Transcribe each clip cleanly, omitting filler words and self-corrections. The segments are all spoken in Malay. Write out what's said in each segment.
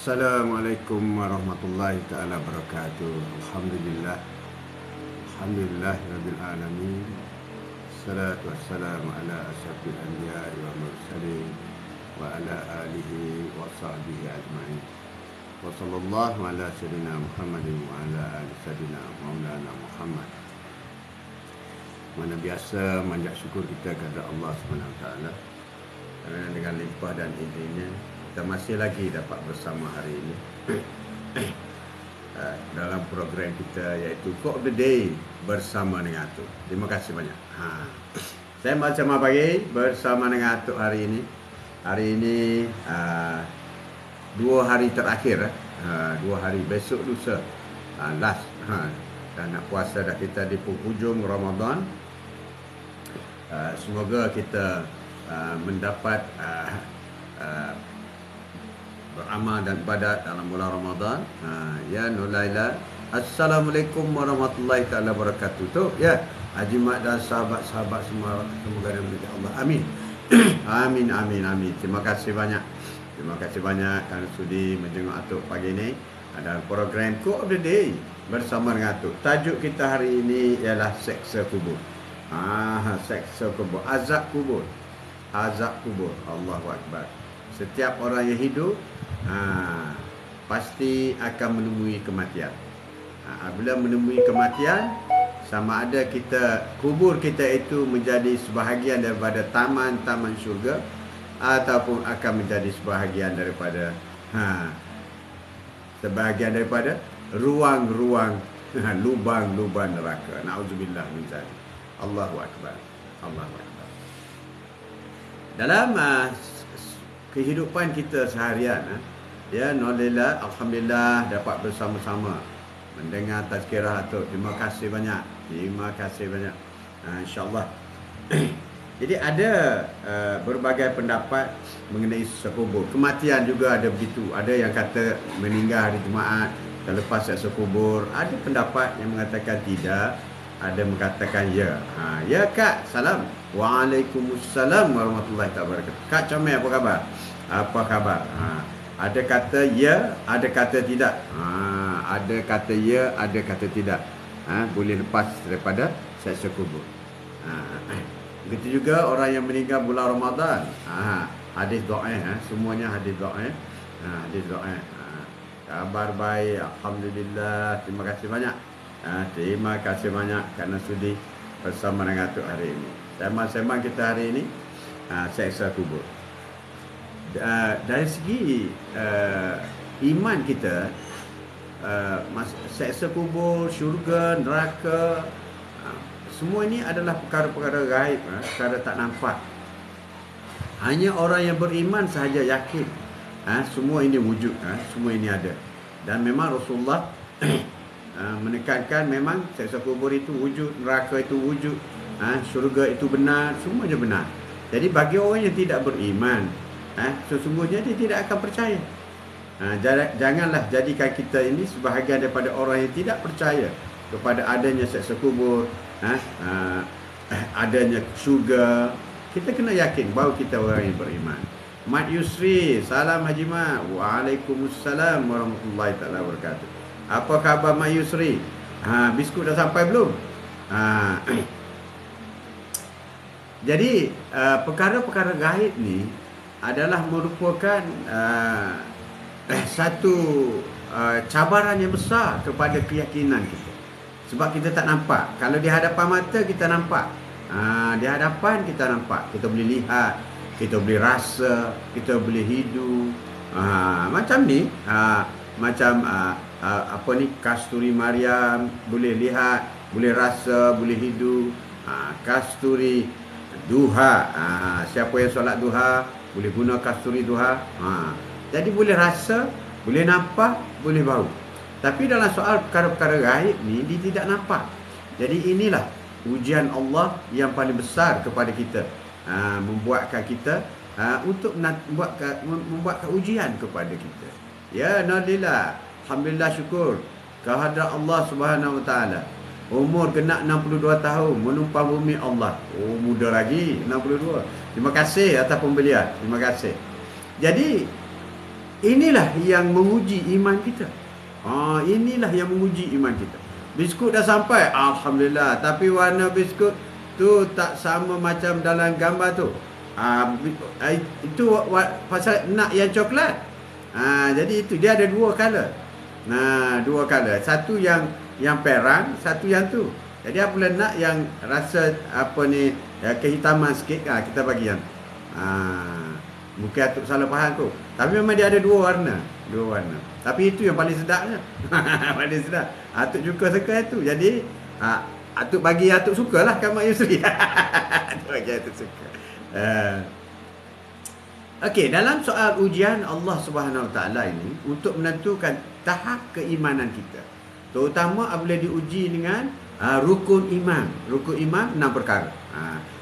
Assalamualaikum warahmatullahi ta'ala wabarakatuh. Alhamdulillah. Alhamdulillah Rabbil Alamin. Salatu wassalamu ala asyrafil anbiya'i wa mursalin wa ala alihi wa sahbihi ajma'in. Wa sallallahu ala sayyidina Muhammadin wa ala ali sayyidina Maulana Muhammad. Mana biasa manjat syukur kita kepada Allah SWT kerana dengan limpah dan izinnya kita masih lagi dapat bersama hari ini dalam program kita iaitu Quote of the Day bersama dengan Atuk. Terima kasih banyak. Saya bersama pagi bersama dengan Atuk hari ini. Hari ini 2 hari terakhir, 2 hari besok lusa last dan nak puasa dah kita di penghujung Ramadan. Semoga kita mendapat beramal dan ibadat dalam bulan Ramadan. Ya Nulaila. Assalamualaikum warahmatullahi taala wabarakatuh. Tu ya Haji Mat dan sahabat-sahabat semua, semoga dirahmati Allah. Amin. Amin amin amin. Terima kasih banyak. Terima kasih banyak kerana sudi menjenguk Atuk pagi ini dalam program Quote of the Day bersama dengan Atuk. Tajuk kita hari ini ialah seksa kubur. Seksa kubur, azab kubur. Azab kubur. Allahu Akbar. Setiap orang yang hidup pasti akan menemui kematian. Bila menemui kematian, sama ada kita kubur kita itu menjadi sebahagian daripada taman-taman syurga ataupun akan menjadi sebahagian daripada ruang-ruang lubang-lubang neraka. Nauzubillah min zalik. Allahu Akbar. Allahu Akbar. Dalam kehidupan kita seharian, ya alhamdulillah, alhamdulillah dapat bersama-sama mendengar tazkirah Atuk. Terima kasih banyak. Terima kasih banyak. InsyaAllah. Jadi ada berbagai pendapat mengenai siksa kubur. Kematian juga ada begitu. Ada yang kata meninggal hari Jumaat terlepas siksa kubur. Ada pendapat yang mengatakan tidak. Ada mengatakan ya. Ya Kak, salam. Waalaikumsalam warahmatullahi wabarakatuh. Kak Comel, apa khabar? Apa khabar? Ada kata ya, ada kata tidak. Ada kata ya, ada kata tidak. Boleh lepas daripada siksa kubur. Begitu juga orang yang meninggal bulan Ramadan. Hadis doa, semuanya hadis doa. Hadis doa. Kabar baik, alhamdulillah. Terima kasih banyak. Terima kasih banyak kerana sudi bersama dengan Atuk hari ini. Sembang kita hari ini seksa kubur. Dari segi iman kita, seksa kubur, syurga, neraka, semua ini adalah perkara-perkara gaib, perkara tak nampak. Hanya orang yang beriman sahaja yakin semua ini wujud, semua ini ada. Dan memang Rasulullah menekankan memang seksa kubur itu wujud, neraka itu wujud, syurga itu benar, semuanya benar. Jadi bagi orang yang tidak beriman, sesungguhnya dia tidak akan percaya. Janganlah jadikan kita ini sebahagian daripada orang yang tidak percaya kepada adanya seksa kubur, adanya syurga. Kita kena yakin bahawa kita orang yang beriman. Mat Yusri, salam Haji Mat. Waalaikumsalam warahmatullahi taala wabarakatuh. Apa khabar Mak Yusri? Biskut dah sampai belum? Jadi perkara-perkara gaib ni adalah merupakan satu cabaran yang besar kepada keyakinan kita. Sebab kita tak nampak. Kalau di hadapan mata kita nampak. Di hadapan kita nampak. Kita boleh lihat, kita boleh rasa, kita boleh hidup. Macam ni, macam apa ni, Kasturi Maryam, boleh lihat, boleh rasa, boleh hidup. Kasturi duha, siapa yang solat duha boleh guna kasturi duha. Jadi boleh rasa, boleh nampak, boleh bau. Tapi dalam soal perkara-perkara gaib ni, dia tidak nampak. Jadi inilah ujian Allah yang paling besar kepada kita, membuatkan kita untuk membuatkan ujian kepada kita. Ya alhamdulillah, alhamdulillah syukur kehadrat Allah Subhanahu Wa Taala. Umur kena 62 tahun menumpang bumi Allah. Oh, muda lagi 62. Terima kasih atas pembelian. Terima kasih. Jadi inilah yang menguji iman kita. Inilah yang menguji iman kita. Biskut dah sampai, alhamdulillah, tapi warna biskut tu tak sama macam dalam gambar tu. Itu pasal nak yang coklat. Jadi itu dia ada dua color. Dua color. Satu yang perang, satu yang tu. Jadi apabila nak yang rasa kehitaman sikit, kita bagi yang mungkin atuk salah faham tu. Tapi memang dia ada dua warna. Tapi itu yang paling sedapnya. Paling sedap. Atuk suka itu. Jadi atuk bagi atuk sukalah kan Mak Yusri. Atuk bagi atuk suka. Okey, dalam soal ujian Allah Subhanahu Wa Taala ini untuk menentukan tahap keimanan kita. Terutama apabila diuji dengan rukun iman. Rukun iman 6 perkara.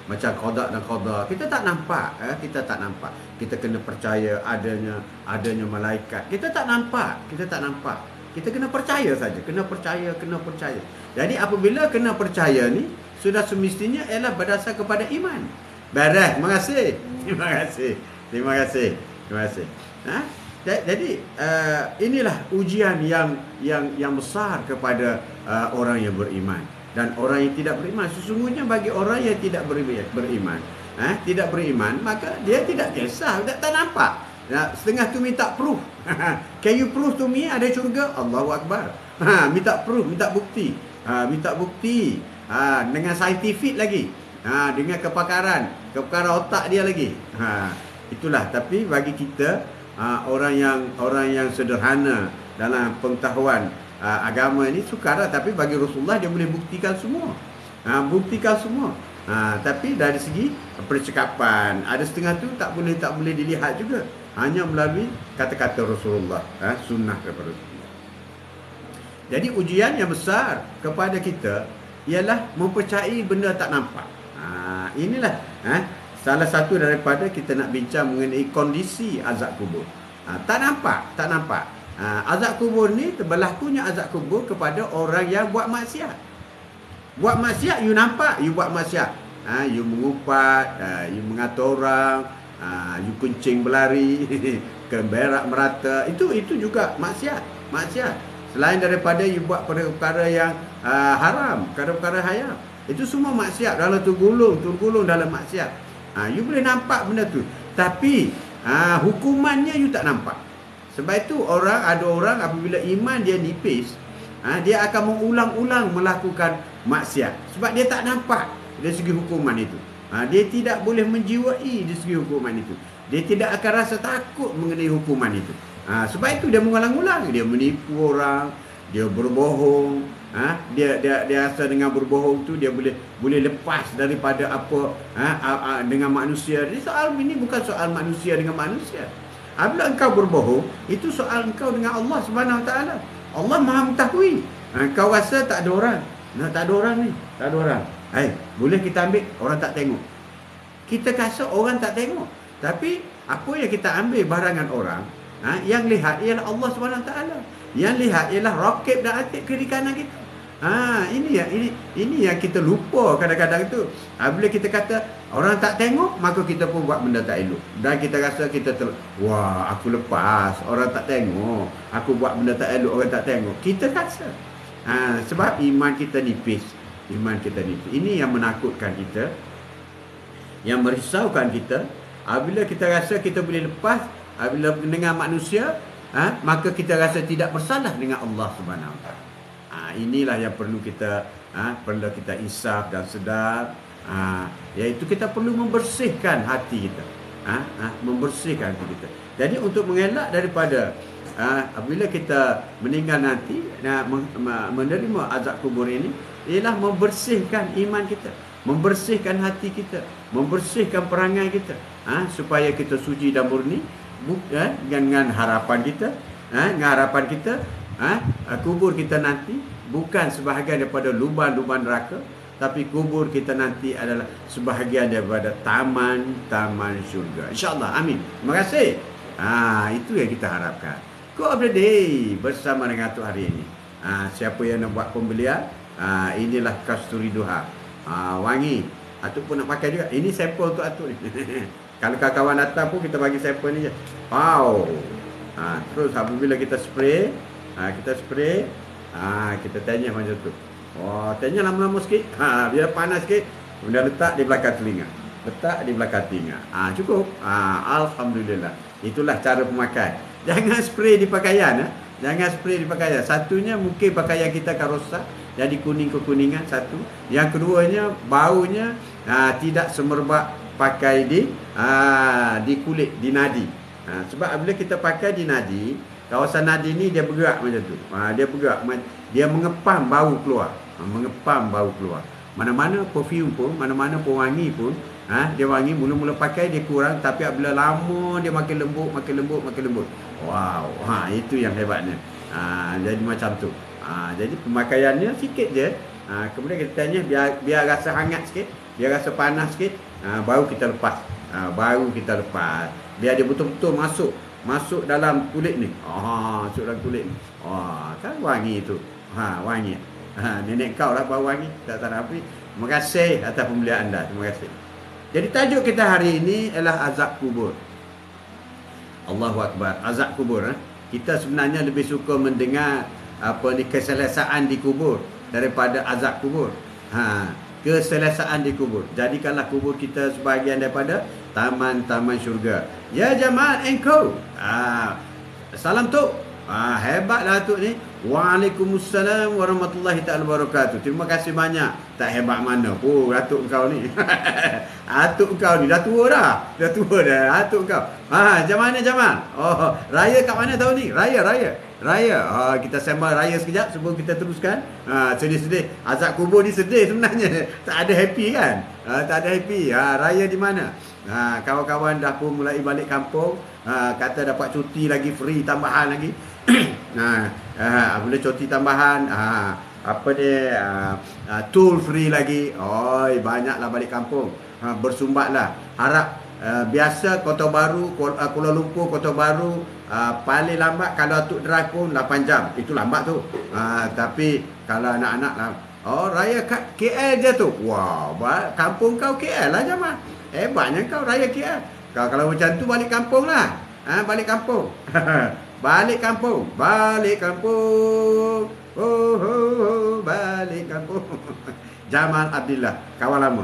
Macam qada dan qada. Kita tak nampak, Kita kena percaya adanya malaikat. Kita tak nampak. Kita kena percaya saja. Kena percaya. Jadi apabila kena percaya ni sudah semestinya ialah berdasar kepada iman. Beres. Terima kasih. Jadi inilah ujian yang besar kepada orang yang beriman dan orang yang tidak beriman. Sesungguhnya bagi orang yang tidak beriman, maka dia tidak kisah, tak nampak. Setengah tu minta proof. Can you prove to me ada syurga? Allahu Akbar. Minta proof, minta bukti. Dengan saintifik lagi. Dengan kepakaran otak dia lagi. Itulah. Tapi bagi kita orang yang sederhana dalam pengetahuan agama ini sukar, tapi bagi Rasulullah dia boleh buktikan semua. Tapi dari segi percakapan ada setengah tu tak boleh dilihat juga, hanya melalui kata-kata Rasulullah, sunnah daripada Rasulullah. Jadi ujian yang besar kepada kita ialah mempercayai benda tak nampak. Inilah salah satu daripada kita nak bincang mengenai kondisi azab kubur. Tak nampak. Azab kubur ni berlakunya azab kubur kepada orang yang buat maksiat. You nampak, you buat maksiat. You mengupat, you mengatur orang, you kencing berlari, berak merata. Itu juga maksiat. Selain daripada you buat perkara yang haram, perkara hayam. Itu semua maksiat. Dalam tergulung dalam maksiat. You boleh nampak benda tu, tapi hukumannya you tak nampak. Sebab itu ada orang apabila iman dia nipis, dia akan mengulang-ulang melakukan maksiat sebab dia tak nampak dari segi hukuman itu. Dia tidak boleh menjiwai dari segi hukuman itu. Dia tidak akan rasa takut mengenai hukuman itu. Sebab itu dia mengulang-ulang. Dia menipu orang, dia berbohong. Dia rasa dengan berbohong tu dia boleh lepas daripada dengan manusia. Jadi soal ini bukan soal manusia dengan manusia. Apabila engkau berbohong, itu soal engkau dengan Allah Subhanahu Wa Taala. Allah Maha mengetahui. Kau rasa tak ada orang. Tak ada orang. Boleh kita ambil orang tak tengok. Kita rasa orang tak tengok. Tapi apa yang kita ambil barangan orang, yang lihat ialah Allah Subhanahu Wa Taala. Yang lihat ialah roket dan atik kiri kanan kita. Ini yang kita lupa kadang-kadang tu. Bila kita kata orang tak tengok, maka kita pun buat benda tak elok. Dan kita rasa wah, aku lepas, orang tak tengok, aku buat benda tak elok, orang tak tengok. Kita rasa sebab iman kita nipis. Ini yang menakutkan kita, yang merisaukan kita. Bila kita rasa kita boleh lepas, bila dengan manusia, maka kita rasa tidak bersalah dengan Allah Subhanahu Wa Taala. Inilah yang perlu kita insaf dan sedar, iaitu kita perlu membersihkan hati kita. Jadi untuk mengelak daripada apabila kita meninggal nanti menerima azab kubur ini, ialah membersihkan iman kita, membersihkan hati kita, membersihkan perangai kita, supaya kita suci dan murni, dengan harapan kita, kubur kita nanti bukan sebahagian daripada lubang-lubang neraka, tapi kubur kita nanti adalah sebahagian daripada taman-taman syurga. InsyaAllah. Amin. Terima kasih. Itu yang kita harapkan. Go of the day bersama dengan Atuk hari ini. Siapa yang nak buat pembelian, inilah kasturi duha. Wangi. Atuk pun nak pakai juga. Ini sampel untuk Atuk ni. Kalau kawan-kawan datang pun kita bagi sampel ni je. Wow. Terus apabila kita spray, kita tanya macam tu. Tanya lama-lama sikit. Biar panas sikit, kemudian letak di belakang telinga. Cukup. Alhamdulillah. Itulah cara pemakai. Jangan spray di pakaian. Satunya mungkin pakaian kita akan rosak, jadi kuning-kekuningan satu. Yang keduanya baunya tidak semerbak pakai di kulit, di nadi. Sebab bila kita pakai di nadi, kawasan nadi ni dia bergerak macam tu. Dia mengepam bau keluar. Mana-mana perfume pun, mana-mana pewangi pun, dia wangi, mula-mula pakai dia kurang, tapi apabila lama dia makin lembut. Wow, itu yang hebatnya. Jadi macam tu. Jadi pemakaiannya sikit je. Kemudian kita tanya biar rasa hangat sikit, biar rasa panas sikit, baru kita lepas. Biar dia betul-betul masuk dalam kulit ni. Masuk dalam kulit ni. Kan wangi tu. Wangi. Nenek kau lah bau wangi. Tak tahu apa. Terima kasih atas pembelian anda. Terima kasih. Jadi tajuk kita hari ini ialah azab kubur. Allahu Akbar. Azab kubur. Kita sebenarnya lebih suka mendengar keselesaan di kubur daripada azab kubur. Keselesaan di kubur. Jadikanlah kubur kita sebahagian daripada taman-taman syurga. Ya jamaah engkau. Salam tu. Hebatlah Atuk ni. Waalaikumsalam warahmatullahi ta'ala wabarakatuh. Terima kasih banyak. Tak hebat mana pun Atuk kau ni. Atuk kau ni dah tua dah. Atuk kau. Macam mana Jamal? Raya kat mana tahun ni? Raya. Kita sembang raya sekejap sebelum kita teruskan. Sedih-sedih. Azab kubur ni sedih sebenarnya. Tak ada happy kan? Raya di mana? Kawan-kawan dah pun mulai balik kampung. Kata dapat cuti lagi, free tambahan lagi. Boleh cuti tambahan, tool free lagi. Banyaklah balik kampung. Bersumbatlah. Harap biasa Kota Baru, Kuala Lumpur, Kota Baru, paling lambat kalau Atuk drive pun 8 jam. Itu lambat tu. Tapi kalau anak-anak raya kat KL je tu. Wow, kampung kau KL lah Jamal. Hebatnya kau raya KL. Kalau macam tu balik kampung lah. Balik kampung. Balik kampung. Balik kampung. Jamal Abdillah, kawan lama.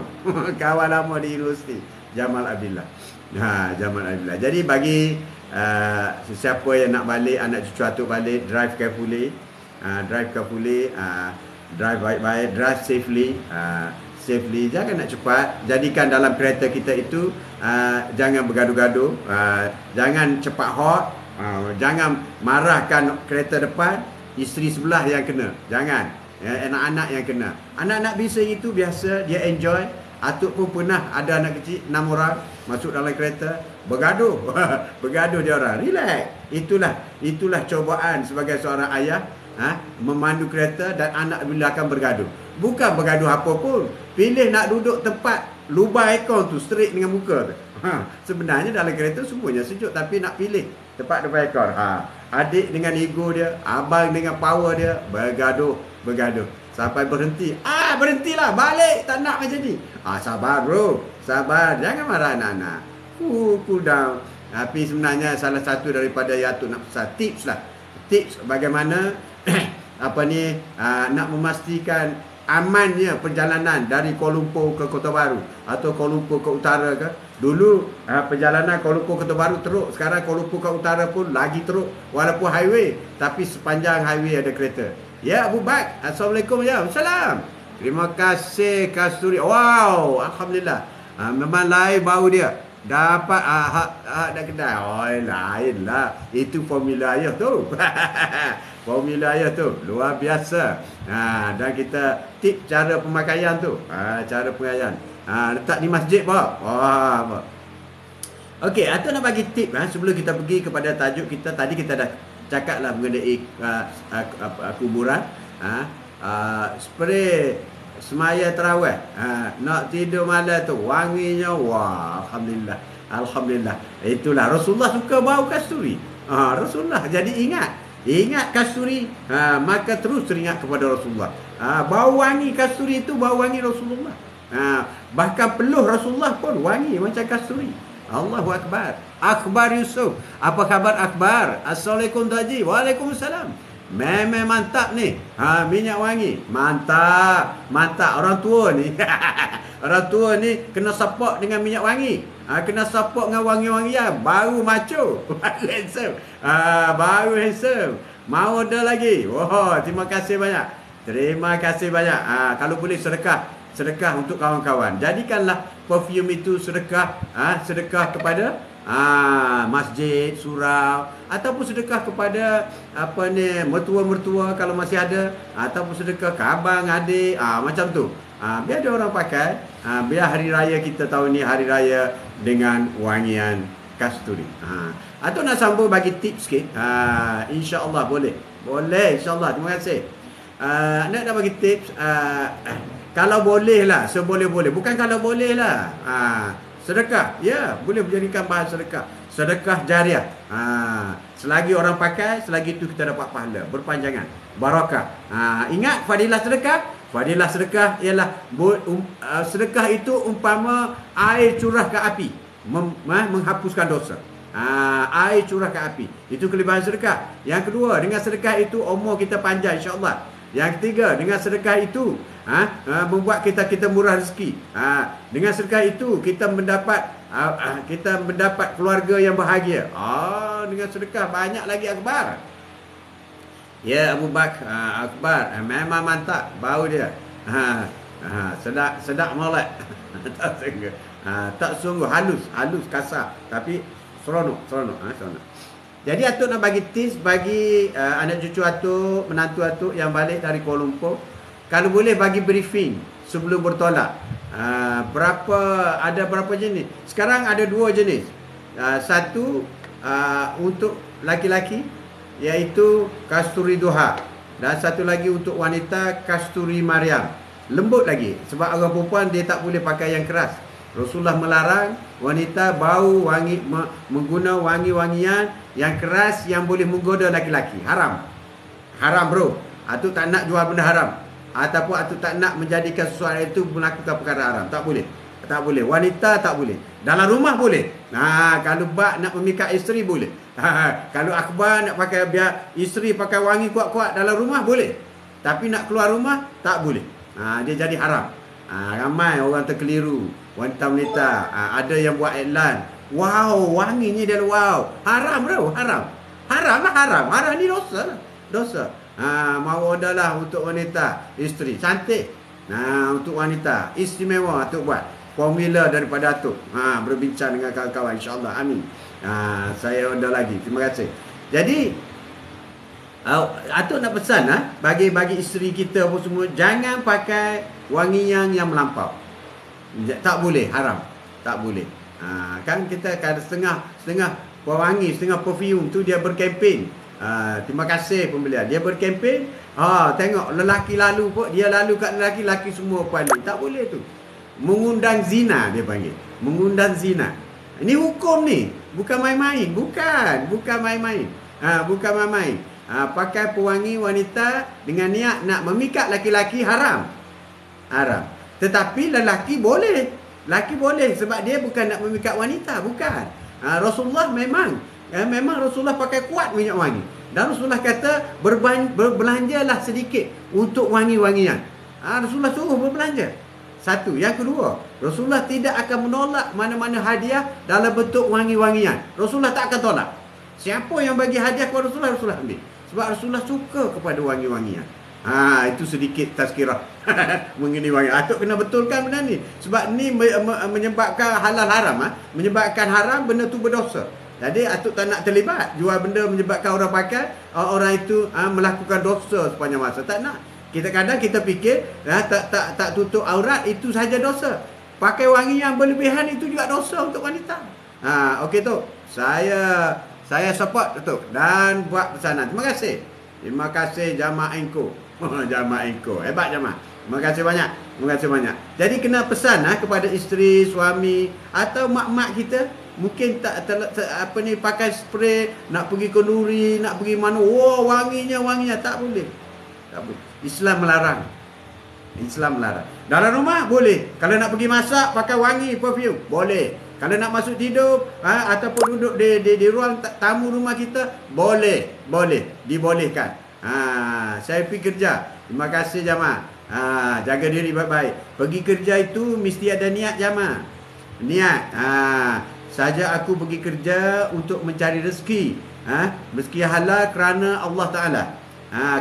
Kawan lama di universiti. Jamal Abdillah. Jamal Abdillah. Jadi bagi sesiapa yang nak balik, anak cucu Atuk balik, drive carefully. Drive baik-baik, drive safely. Jangan nak cepat. Jadikan dalam kereta kita itu jangan bergaduh-gaduh, jangan cepat hot, jangan marahkan kereta depan, isteri sebelah yang kena. Jangan, anak-anak yang kena. Anak-anak biasa dia enjoy. Atuk pun pernah ada anak kecil 6 orang masuk dalam kereta bergaduh. Bergaduh dia orang. Relax. Itulah cobaan sebagai seorang ayah, memandu kereta dan anak bila akan bergaduh. Bukan bergaduh apa pun. Pilih nak duduk tempat lubang aircon tu, straight dengan muka tu. Sebenarnya dalam kereta semuanya sejuk, tapi nak pilih tempat lubang aircon. Adik dengan ego dia, abang dengan power dia, bergaduh. Sampai berhenti. Berhentilah, balik, tak nak macam ni. Sabar bro, sabar. Jangan marah anak-anak. Cool down. Tapi sebenarnya salah satu daripada yang Atuk nak pesan, tips bagaimana nak memastikan amannya perjalanan dari Kuala Lumpur ke Kota Baru atau Kuala Lumpur ke utara ke. Dulu perjalanan Kuala Lumpur ke Kota Baru teruk, sekarang Kuala Lumpur ke utara pun lagi teruk walaupun highway, tapi sepanjang highway ada kereta. Ya Abu Bak, Assalamualaikum ya. Salam. Terima kasih Kasturi. Wow, alhamdulillah. Memang lain bau dia. Dapat dah kedai. Lain lah. Itu formula ayah tu. Formula ayah tu luar biasa. Dan kita tip cara pemakaian tu. Cara pemakaian. Letak di masjid pak. Okey, Atuk nak bagi tip sebelum kita pergi kepada tajuk kita. Tadi kita dah cakap lah mengenai kuburan. Spray semaya tarawih. Nak tidur malam tu wanginya, wah, alhamdulillah. Itulah Rasulullah suka bau kasturi. Rasulullah. Jadi ingat kasturi, maka terus teringat kepada Rasulullah. Bau wangi kasturi itu bau wangi Rasulullah. Bahkan peluh Rasulullah pun wangi macam kasturi. Allahu Akbar. Akbar Yusuf. Apa khabar Akbar? Assalamualaikum Tuan Haji. Waalaikumsalam. Memang mantap ni. Minyak wangi. Mantap. Mantap. Orang tua ni. Orang tua ni kena support dengan minyak wangi. Kena support dengan wangi-wangian. Baru macho. Baru handsome. Baru handsome. Mau ada lagi. Wah, terima kasih banyak. Terima kasih banyak. Kalau boleh sedekah. Sedekah untuk kawan-kawan. Jadikanlah perfume itu sedekah. Sedekah kepada masjid, surau, ataupun sedekah kepada mertua-mertua kalau masih ada, ataupun sedekah ke abang, adik, macam tu. Biar ada orang pakai, biar hari raya kita tahun ni hari raya dengan wangian kasturi. Atau nak sambung bagi tips sikit. InsyaAllah boleh. Boleh, insyaAllah. Terima kasih. Nak bagi tips. Kalau boleh lah, seboleh-boleh. Bukan kalau boleh lah. Sedekah. Ya, boleh menjadikan bahan sedekah. Sedekah jariah. Selagi orang pakai, selagi itu kita dapat pahala. Berpanjangan. Barakah. Ingat fadilah sedekah. Fadilah sedekah ialah sedekah itu umpama air curah ke api. Menghapuskan dosa. Air curah ke api. Itu kelebihan sedekah. Yang kedua, dengan sedekah itu umur kita panjang insya-Allah. Yang ketiga, dengan sedekah itu membuat kita murah rezeki. Dengan sedekah itu kita mendapat keluarga yang bahagia. Dengan sedekah banyak lagi Akbar. Ya, Abu Bakar Akbar memang mantap bau dia. Sedap molek. Tak sungguh halus kasar, tapi seronok. Jadi atuk nak bagi tips bagi anak cucu atuk, menantu atuk yang balik dari Kuala Lumpur. Kalau boleh bagi briefing sebelum bertolak. Ada berapa jenis? Sekarang ada 2 jenis. Satu untuk laki-laki iaitu kasturi duha, dan satu lagi untuk wanita kasturi Maryam. Lembut lagi sebab orang perempuan dia tak boleh pakai yang keras. Rasulullah melarang wanita bau wangi menggunakan wangi-wangian yang keras yang boleh menggoda laki-laki. Haram bro. Atuk tak nak jual benda haram, ataupun atuk tak nak menjadikan sesuatu itu melakukan perkara haram. Tak boleh. Wanita tak boleh. Dalam rumah boleh. Kalau bak nak memikat isteri boleh. Kalau Akbar nak pakai biar isteri pakai wangi kuat-kuat dalam rumah boleh. Tapi nak keluar rumah tak boleh. Dia jadi haram. Ramai orang terkeliru. Wanita-wanita ada yang buat iklan, wow, wanginya dia wow. Haram bro, haram. Haram ni dosa. Mau adalah untuk wanita, isteri cantik. Untuk wanita istimewa atuk buat. Formula daripada atuk. Berbincang dengan kawan-kawan insya-Allah. Amin. Saya order lagi. Terima kasih. Jadi atuk nak pesan bagi isteri kita pun semua, jangan pakai wangian yang melampau. Tak boleh, haram. Tak boleh. Kan kita ada setengah wangi, setengah perfume tu dia berkempen. Terima kasih pembelian. Dia berkempen. Tengok lelaki lalu pun, dia lalu kat lelaki semua paling. Tak boleh tu. Mengundang zina dia panggil. Mengundang zina. Ini hukum ni. Bukan main-main. Bukan main-main. Bukan main-main. Pakai pewangi wanita dengan niat nak memikat laki-laki haram. Tetapi lelaki boleh. Lelaki boleh sebab dia bukan nak memikat wanita, bukan. Rasulullah memang Rasulullah pakai kuat minyak wangi. Dan Rasulullah kata berbelanjalah sedikit untuk wangi-wangian. Rasulullah suruh berbelanja. Satu. Yang kedua, Rasulullah tidak akan menolak mana-mana hadiah dalam bentuk wangi-wangian. Rasulullah tak akan tolak. Siapa yang bagi hadiah kepada Rasulullah, Rasulullah ambil. Sebab Rasulullah suka kepada wangi-wangian. Itu sedikit tazkirah mengenai wangi. Atuk kena betulkan benda ni. Sebab ni menyebabkan halal haram. Menyebabkan haram, benda tu berdosa. Jadi atuk tak nak terlibat jual benda menyebabkan orang pakai, orang itu melakukan dosa sepanjang masa. Tak nak. Kadang kita fikir tak tutup aurat itu saja dosa. Pakai wangi yang berlebihan itu juga dosa untuk wanita. Okey tu. Saya support tu dan buat pesanan. Terima kasih. Terima kasih Jamaah Engko. Jamaah Engko. Hebat Jamaah. Terima kasih banyak. Jadi kena pesan kepada isteri, suami atau mak-mak kita, mungkin tak pakai spray, nak pergi ke nuri, nak pergi mana, wanginya tak boleh. Islam melarang. Dalam rumah boleh. Kalau nak pergi masak pakai wangi perfume, boleh. Kalau nak masuk tidur ataupun duduk di ruang tamu rumah kita, boleh, dibolehkan. Saya pergi kerja. Terima kasih jamaah. Jaga diri baik-baik. Pergi kerja itu mesti ada niat jamaah. Niat. Saja aku pergi kerja untuk mencari rezeki. Rezeki halal kerana Allah Ta'ala.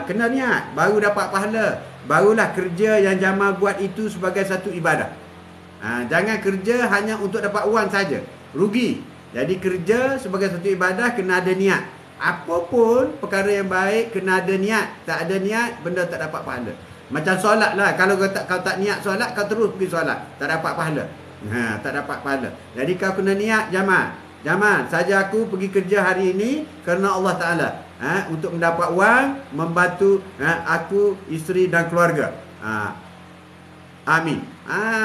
Kena niat, baru dapat pahala. Barulah kerja yang jamaah buat itu sebagai satu ibadah. Jangan kerja hanya untuk dapat wang saja, rugi. Jadi kerja sebagai satu ibadah kena ada niat. Apapun perkara yang baik kena ada niat. Tak ada niat, benda tak dapat pahala. Macam solat lah. Kalau kau tak niat solat, kau terus pergi solat, tak dapat pahala. Tak dapat pahala. Jadi kau kena niat jamaah. Saja aku pergi kerja hari ini kerana Allah Ta'ala, untuk mendapat wang, membantu aku, isteri dan keluarga. Amin.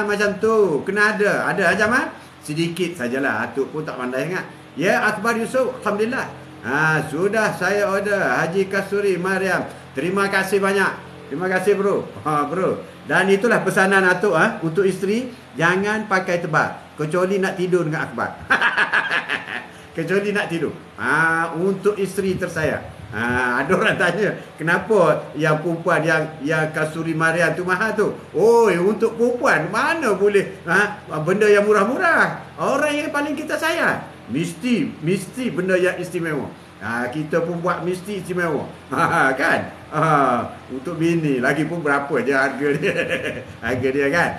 Macam tu. Kena ada jamaah. Sedikit sajalah. Atuk pun tak pandai sangat. Ya, Akbar Yusof, alhamdulillah. Sudah saya order Haji Kasturi Mariam. Terima kasih banyak. Terima kasih bro. Bro. Dan itulah pesanan atuk untuk isteri, jangan pakai tebal kecuali nak tidur dengan Akbar. Kecuali nak tidur. Untuk isteri tersayang. Ada orang tanya, kenapa yang perempuan yang Kasturi Mariam tu mahal tu? Untuk perempuan mana boleh benda yang murah-murah. Orang yang paling kita sayang mesti benda yang istimewa. Kita pun buat mesti istimewa. Kan? Untuk bini lagi pun berapa je harga dia. Harga dia kan.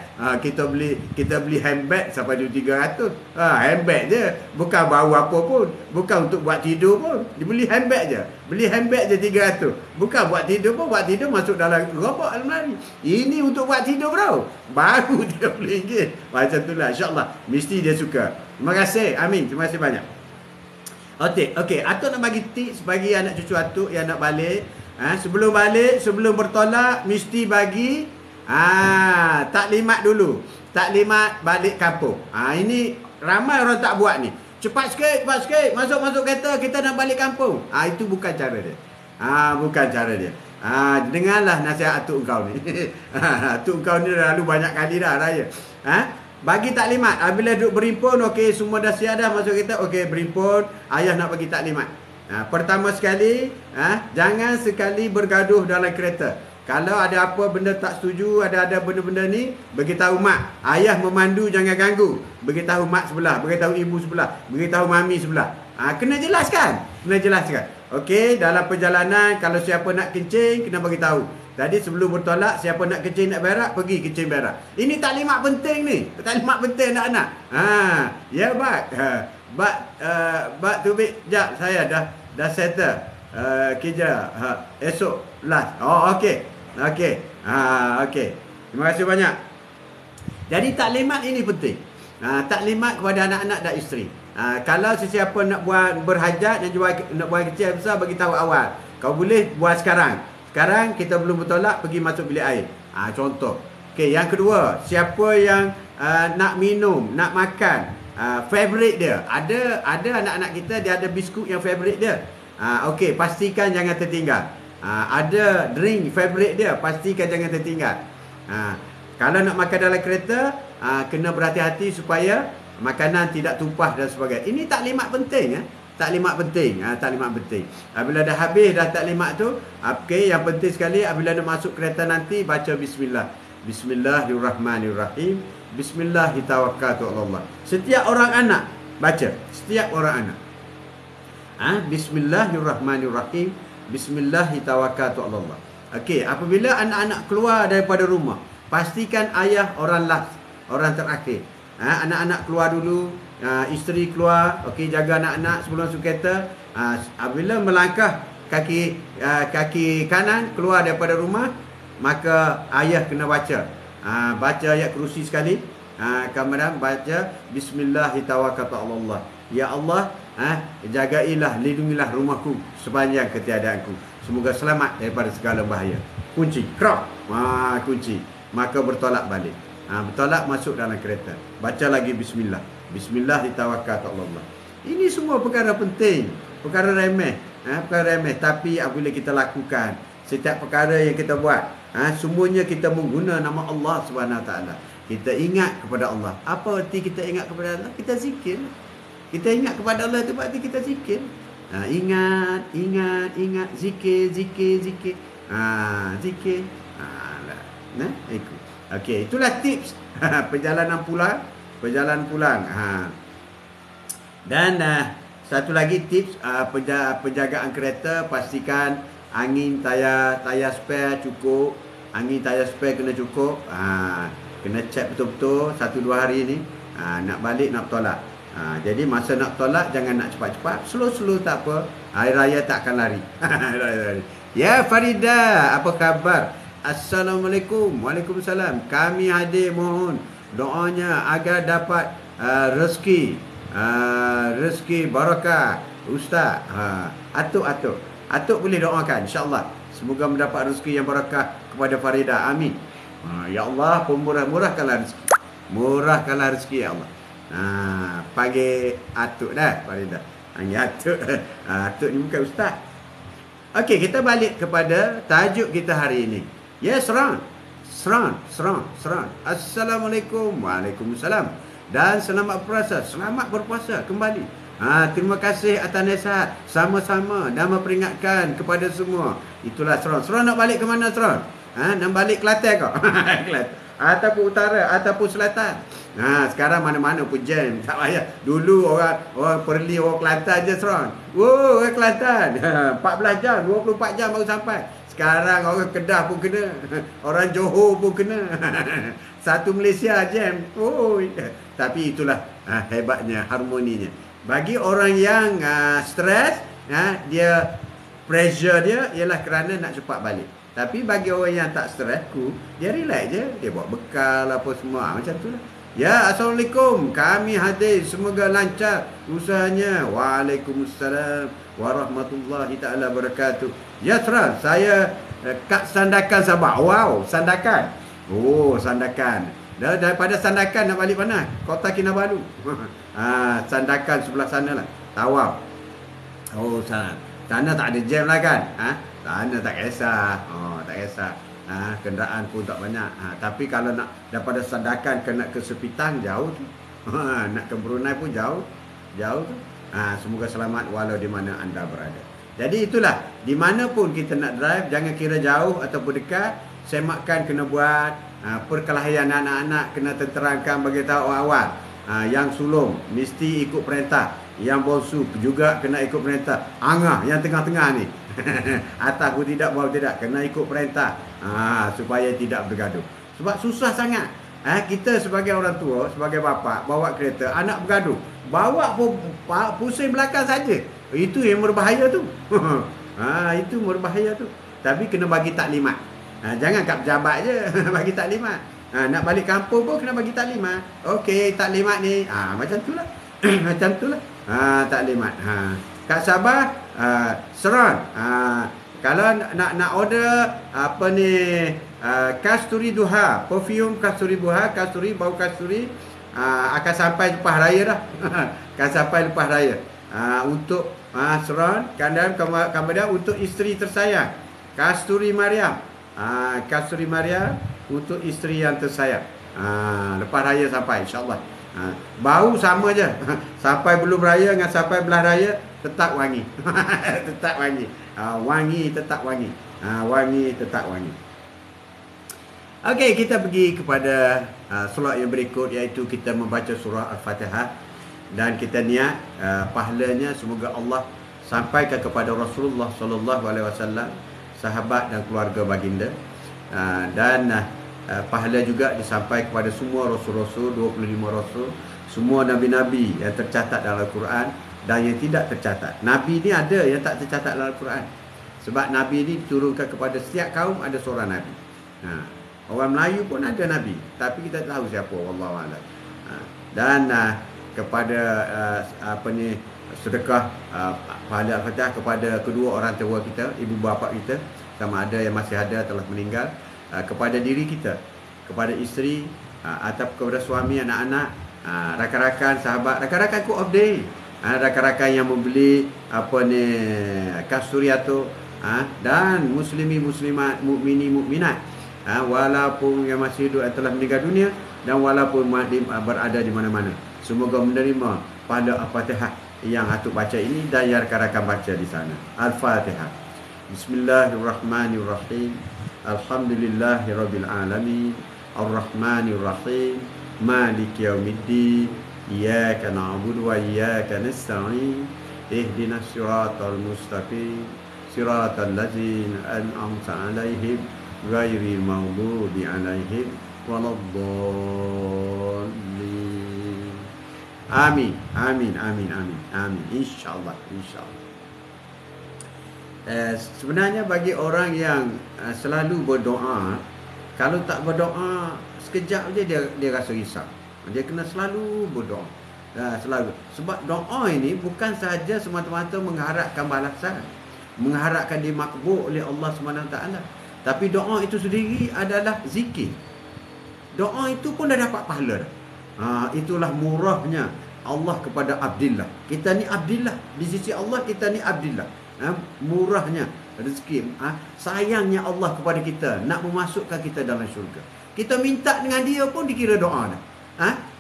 Kita beli handbag sampai 300. Handbag je, bukan bawa apa pun, bukan untuk buat tidur pun. Dibeli handbag je. Beli handbag je 300. Bukan buat tidur pun, buat tidur masuk dalam gerobak almari. Ini untuk buat tidur bro. Baru RM30. Macam itulah, insya-Allah mesti dia suka. Terima kasih. Amin. Terima kasih banyak. Okey, atuk nak bagi tips bagi anak cucu atuk yang nak balik. Sebelum bertolak mesti bagi taklimat dulu. Taklimat balik kampung. Ini ramai orang tak buat ni. Cepat sikit, masuk kereta, kita nak balik kampung. Itu bukan cara dia. Bukan cara dia. Dengarlah nasihat atuk kau ni. Atuk kau ni lalu banyak kali dah raya. Bagi taklimat. Bila duduk berimpun, okey, semua dah siap dah masuk kereta, okey, berimpun, ayah nak bagi taklimat. Pertama sekali, jangan sekali bergaduh dalam kereta. Kalau ada apa benda tak setuju, ada benda-benda ni, beritahu mak. Ayah memandu, jangan ganggu. Beritahu mak sebelah, beritahu ibu sebelah, beritahu mami sebelah. Kena jelaskan. Okey, dalam perjalanan kalau siapa nak kencing, kena bagi tahu. Tadi sebelum bertolak, siapa nak kencing nak berak, pergi kencing berak. Ini taklimat penting ni. Taklimat penting anak-anak. Ya, Bak tubik jap, saya dah settle. Kerja esok last. Okey. Terima kasih banyak. Jadi taklimat ini penting. Taklimat kepada anak-anak dan isteri. Kalau sesiapa nak buat berhajat, nak buat kecil besar, bagi tahu awal. Kau boleh buat sekarang. Sekarang kita belum bertolak, pergi masuk bilik air. Contoh. Okey, yang kedua, siapa yang nak minum, nak makan, favorite dia. Ada anak-anak kita, dia ada biskut yang favorite dia. Okey, pastikan jangan tertinggal. Ada drink favorite dia, pastikan jangan tertinggal. Kalau nak makan dalam kereta, kena berhati-hati supaya makanan tidak tumpah dan sebagainya. Ini taklimat penting. Taklimat penting. Bila dah habis dah taklimat tu, okey, yang penting sekali, bila nak masuk kereta nanti, baca bismillah. Bismillahirrahmanirrahim. Bismillahirrahmanirrahim. Setiap orang anak baca. Bismillahirrahmanirrahim. Bismillahirrahmanirrahim. Okey, apabila anak-anak keluar daripada rumah, pastikan ayah orang last, orang terakhir. Anak-anak keluar dulu, isteri keluar, okey, jaga anak-anak sebelum masuk kereta. Apabila melangkah kaki kanan keluar daripada rumah, maka ayah kena baca. Baca ayat kursi sekali. Kemudian baca Bismillahirrahmanirrahim. Ya Allah, jagailah, lindungilah rumahku sepanjang ketiadaanku. Semoga selamat daripada segala bahaya. Kunci, krok. Kunci. Maka bertolak balik. Bertolak masuk dalam kereta. Baca lagi bismillah. Bismillahirrahmanirrahim. Ini semua perkara penting, perkara remeh, tapi apabila kita lakukan setiap perkara yang kita buat, semuanya kita mengguna nama Allah Subhanahu Wa Taala. Kita ingat kepada Allah. Apa arti kita ingat kepada Allah? Kita zikir. Kita ingat kepada Allah itu berarti kita zikir. Ingat, zikir. Zikir. Ikut. Okey, itulah tips perjalanan pulang. Dan satu lagi tips penjagaan kereta, pastikan angin tayar spare cukup. Angin tayar spare kena cukup. Kena check betul-betul 1-2 hari ni. Nak balik nak tolak. Jadi masa nak tolak jangan nak cepat-cepat, slow tak apa. Hari raya tak akan lari. Ya Farida, apa khabar? Assalamualaikum. Waalaikumsalam. Kami hadir mohon doanya agar dapat rezeki barakah Ustaz. Atuk boleh doakan insya-Allah. Semoga mendapat rezeki yang barakah kepada Farida. Amin. Ya Allah, murahkanlah rezeki. Murahkanlah rezeki ya Allah. Panggil atuk dah Farida. Panggil atuk. Atuk ni bukan ustaz. Okey, kita balik kepada tajuk kita hari ini. Ya, serang. Assalamualaikum. Waalaikumsalam. Dan selamat berpuasa kembali. Terima kasih atas nasihat. Sama-sama dan memperingatkan kepada semua. Itulah serang. Serang nak balik ke mana serang? Nak balik Kelantan kau? Kelantan. Ataupun utara, ataupun selatan. Sekarang mana-mana pun jam. Tak payah. Dulu orang Perlis, orang Kelantan je serang. Orang Kelantan. 14 jam, 24 jam baru sampai. Sekarang orang Kedah pun kena. Orang Johor pun kena. Satu Malaysia jam. Tapi itulah hebatnya, harmoninya. Bagi orang yang stres, dia pressure dia ialah kerana nak cepat balik. Tapi bagi orang yang tak stres, dia relax je. Dia buat bekal apa semua. Macam tu lah. Ya, Assalamualaikum. Kami hadir. Semoga lancar usahanya. Waalaikumsalam warahmatullahi ta'ala wabarakatuh. Ya, Seran. Saya kat Sandakan Sabah. Wow, Sandakan. Sandakan. Daripada Sandakan nak balik mana? Kota Kinabalu. Sandakan sebelah sana lah. Tawaf. Sana tak ada jam lah kan? Sana tak kisah. Tak kisah. Kenderaan pun tak banyak. Tapi kalau nak daripada Sandakan ke nak ke Sepitang, jauh tu. Nak ke Brunei pun jauh tu. Semoga selamat walau di mana anda berada. Jadi itulah, di mana pun kita nak drive, jangan kira jauh ataupun dekat, semakkan kena buat. Perkelahian anak-anak kena terangkan bagi tahu awal. Yang sulung mesti ikut perintah. Yang bosu juga kena ikut perintah. Angah yang tengah-tengah ni. Atas pun tidak, bawah tidak, kena ikut perintah. Supaya tidak bergaduh. Sebab susah sangat. Kita sebagai orang tua, sebagai bapa, bawa kereta, anak bergaduh. Bawa pusing belakang saja. Itu yang berbahaya tu. Itu berbahaya tu. Tapi kena bagi taklimat. Jangan kat pejabat je bagi taklimat. Nak balik kampung pun kena bagi taklimat. Okey, taklimat ni. Macam tu lah. Macam tu lah. Taklimat. Kat Sabah, Seron. Kalau nak order apa ni, kasturi duha, perfume kasturi duha, kasturi, bau kasturi, akan sampai lepas raya dah. Akan sampai lepas raya. Untuk Seron, kemudian untuk isteri tersayang, kasturi Mariam. Kasturi Mariam untuk isteri yang tersayang. Lepas raya sampai insya-Allah. Bau sama je. Sampai belum raya dengan sampai belah raya tetap wangi. Tetap wangi. Wangi tetap wangi. Wangi tetap wangi. Okey, kita pergi kepada solat yang berikut, iaitu kita membaca surah Al-Fatihah dan kita niat pahalanya semoga Allah sampaikan kepada Rasulullah sallallahu alaihi wasallam, sahabat dan keluarga baginda, dan pahala juga disampaikan kepada semua rasul-rasul, 25 rasul, semua nabi-nabi yang tercatat dalam Al-Quran dan yang tidak tercatat. Nabi ni ada yang tak tercatat dalam Al-Quran. Sebab nabi ni diturunkan kepada setiap kaum, ada seorang nabi. Orang Melayu pun ada nabi, tapi kita tahu siapa, wallahu a'lam. Dan kepada sedekah pahala Al-Fatihah kepada kedua orang tua kita, ibu bapa kita, sama ada yang masih ada telah meninggal, kepada diri kita, kepada isteri, atau kepada suami, anak-anak, rakan-rakan, sahabat, rakan-rakan cook of day, rakan-rakan yang membeli apa ni, kasturiato, dan muslimi, muslimat, mukmini, mukminat, walaupun yang masih hidup telah meninggal dunia, dan walaupun berada di mana-mana. Semoga menerima pada Al-Fatihah yang Atuk baca ini dan yang rakan-rakan baca di sana. Al-Fatihah. Bismillahirrahmanirrahim. Alhamdulillahirabbil alamin. Ar-Rahmanirrahim. Maliki yaumiddin. Iyyaka na'budu wa iyyaka nasta'in. Ihdinas siratal mustaqim. Siratal ladzina an'amta 'alaihim ghairil maghdubi 'alaihim waladdallin. Amin. Amin. Amin. Amin. Amin. InsyaAllah. InsyaAllah. Sebenarnya bagi orang yang selalu berdoa, kalau tak berdoa sekejap je dia rasa risau. Dia kena selalu berdoa. Selalu. Sebab doa ini bukan sahaja semata-mata mengharapkan balasan, mengharapkan dimakbul oleh Allah SWT. Tapi doa itu sendiri adalah zikir. Doa itu pun dah dapat pahala. Itulah murahnya Allah kepada Abdillah. Kita ni Abdillah. Di sisi Allah kita ni Abdillah. Murahnya rezeki. Sayangnya Allah kepada kita, nak memasukkan kita dalam syurga. Kita minta dengan dia pun dikira doa dah.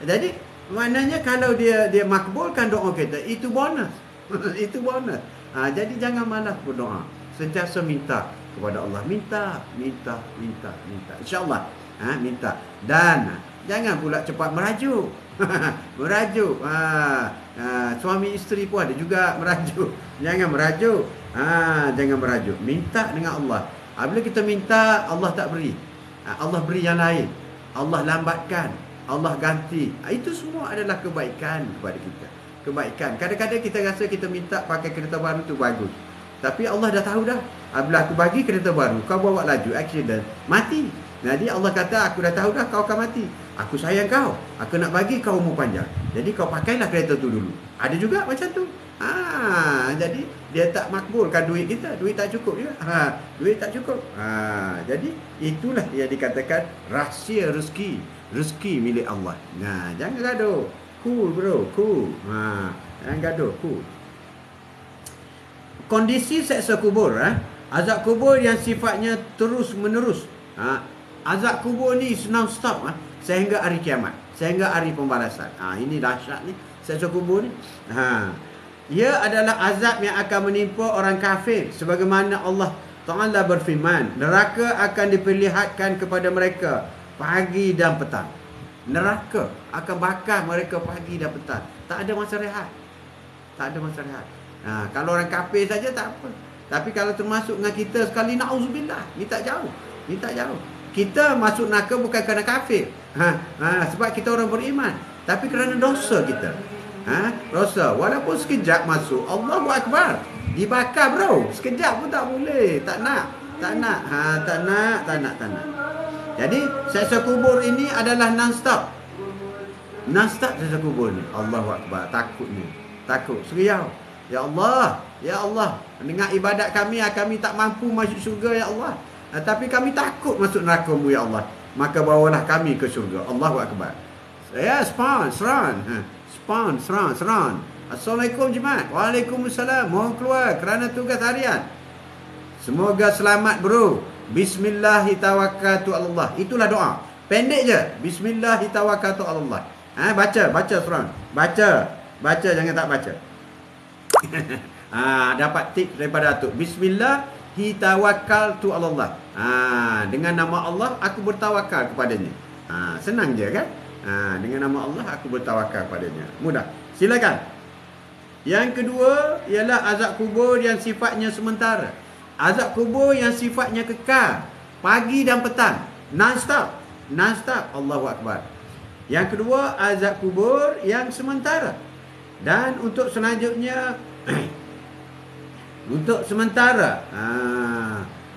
Jadi maknanya kalau dia makbulkan doa kita, itu bonus. Itu bonus. Jadi jangan malas berdoa. Sentiasa minta kepada Allah. Minta. InsyaAllah. Minta. Dan jangan pula cepat merajuk. Merajuk. Suami isteri pun ada juga merajuk. Jangan merajuk. Jangan merajuk. Minta dengan Allah. Bila kita minta, Allah tak beri. Allah beri yang lain. Allah lambatkan. Allah ganti. Itu semua adalah kebaikan kepada kita. Kebaikan. Kadang-kadang kita rasa kita minta pakai kereta baru tu bagus. Tapi Allah dah tahu dah. Bila aku bagi kereta baru, kau bawa laju, accident, mati. Jadi Allah kata, aku dah tahu dah kau akan mati. Aku sayang kau. Aku nak bagi kau umur panjang. Jadi kau pakailah kereta tu dulu. Ada juga macam tu. Jadi dia tak makbulkan duit kita. Duit tak cukup juga. Duit tak cukup. Jadi itulah yang dikatakan rahsia rezeki. Rezeki milik Allah. Jangan gaduh. Cool bro, cool. Jangan gaduh, cool. Kondisi seksa kubur, azab kubur yang sifatnya terus menerus. Azab kubur ni non-stop sehingga hari kiamat, sehingga hari pembalasan. Ini dahsyat ni, seksa kubur ni. Ia adalah azab yang akan menimpa orang kafir, sebagaimana Allah Ta'ala berfirman, neraka akan diperlihatkan kepada mereka pagi dan petang. Neraka akan bakar mereka pagi dan petang. Tak ada masa rehat. Tak ada masa rehat. Kalau orang kafir saja tak apa. Tapi kalau termasuk dengan kita sekali, na'udzubillah, minta jauh. Minta jauh. Kita masuk neraka bukan kerana kafir. Sebab kita orang beriman. Tapi kerana dosa kita. Dosa. Walaupun sekejap masuk, Allahu Akbar, dibakar bro. Sekejap pun tak boleh. Tak nak. Tak nak. Tak nak. Jadi seksa kubur ini adalah non-stop. Non-stop seksa kubur ni. Allahu Akbar. Takutnya. Takut. Seriau. Ya Allah. Ya Allah. Dengan ibadat kami tak mampu masuk syurga ya Allah. Tapi kami takut masuk neraka-Mu ya Allah. Maka bawalah kami ke syurga. Allahu Akbar. Ya, seran. Assalamualaikum jemaat. Waalaikumsalam. Mohon keluar kerana tugas harian. Semoga selamat bro. Bismillahirrahmanirrahim. Itulah doa. Pendek je. Bismillahirrahmanirrahim. Baca seran. Baca jangan tak baca. Dapat tip daripada Atuk. Bismillahirrahmanirrahim. Dengan nama Allah aku bertawakal kepadanya. Senang je kan? Dengan nama Allah aku bertawakal kepadanya. Mudah. Silakan. Yang kedua ialah azab kubur yang sifatnya sementara. Azab kubur yang sifatnya kekal, pagi dan petang, non-stop. Allahu Akbar. Yang kedua, azab kubur yang sementara. Dan untuk selanjutnya untuk sementara.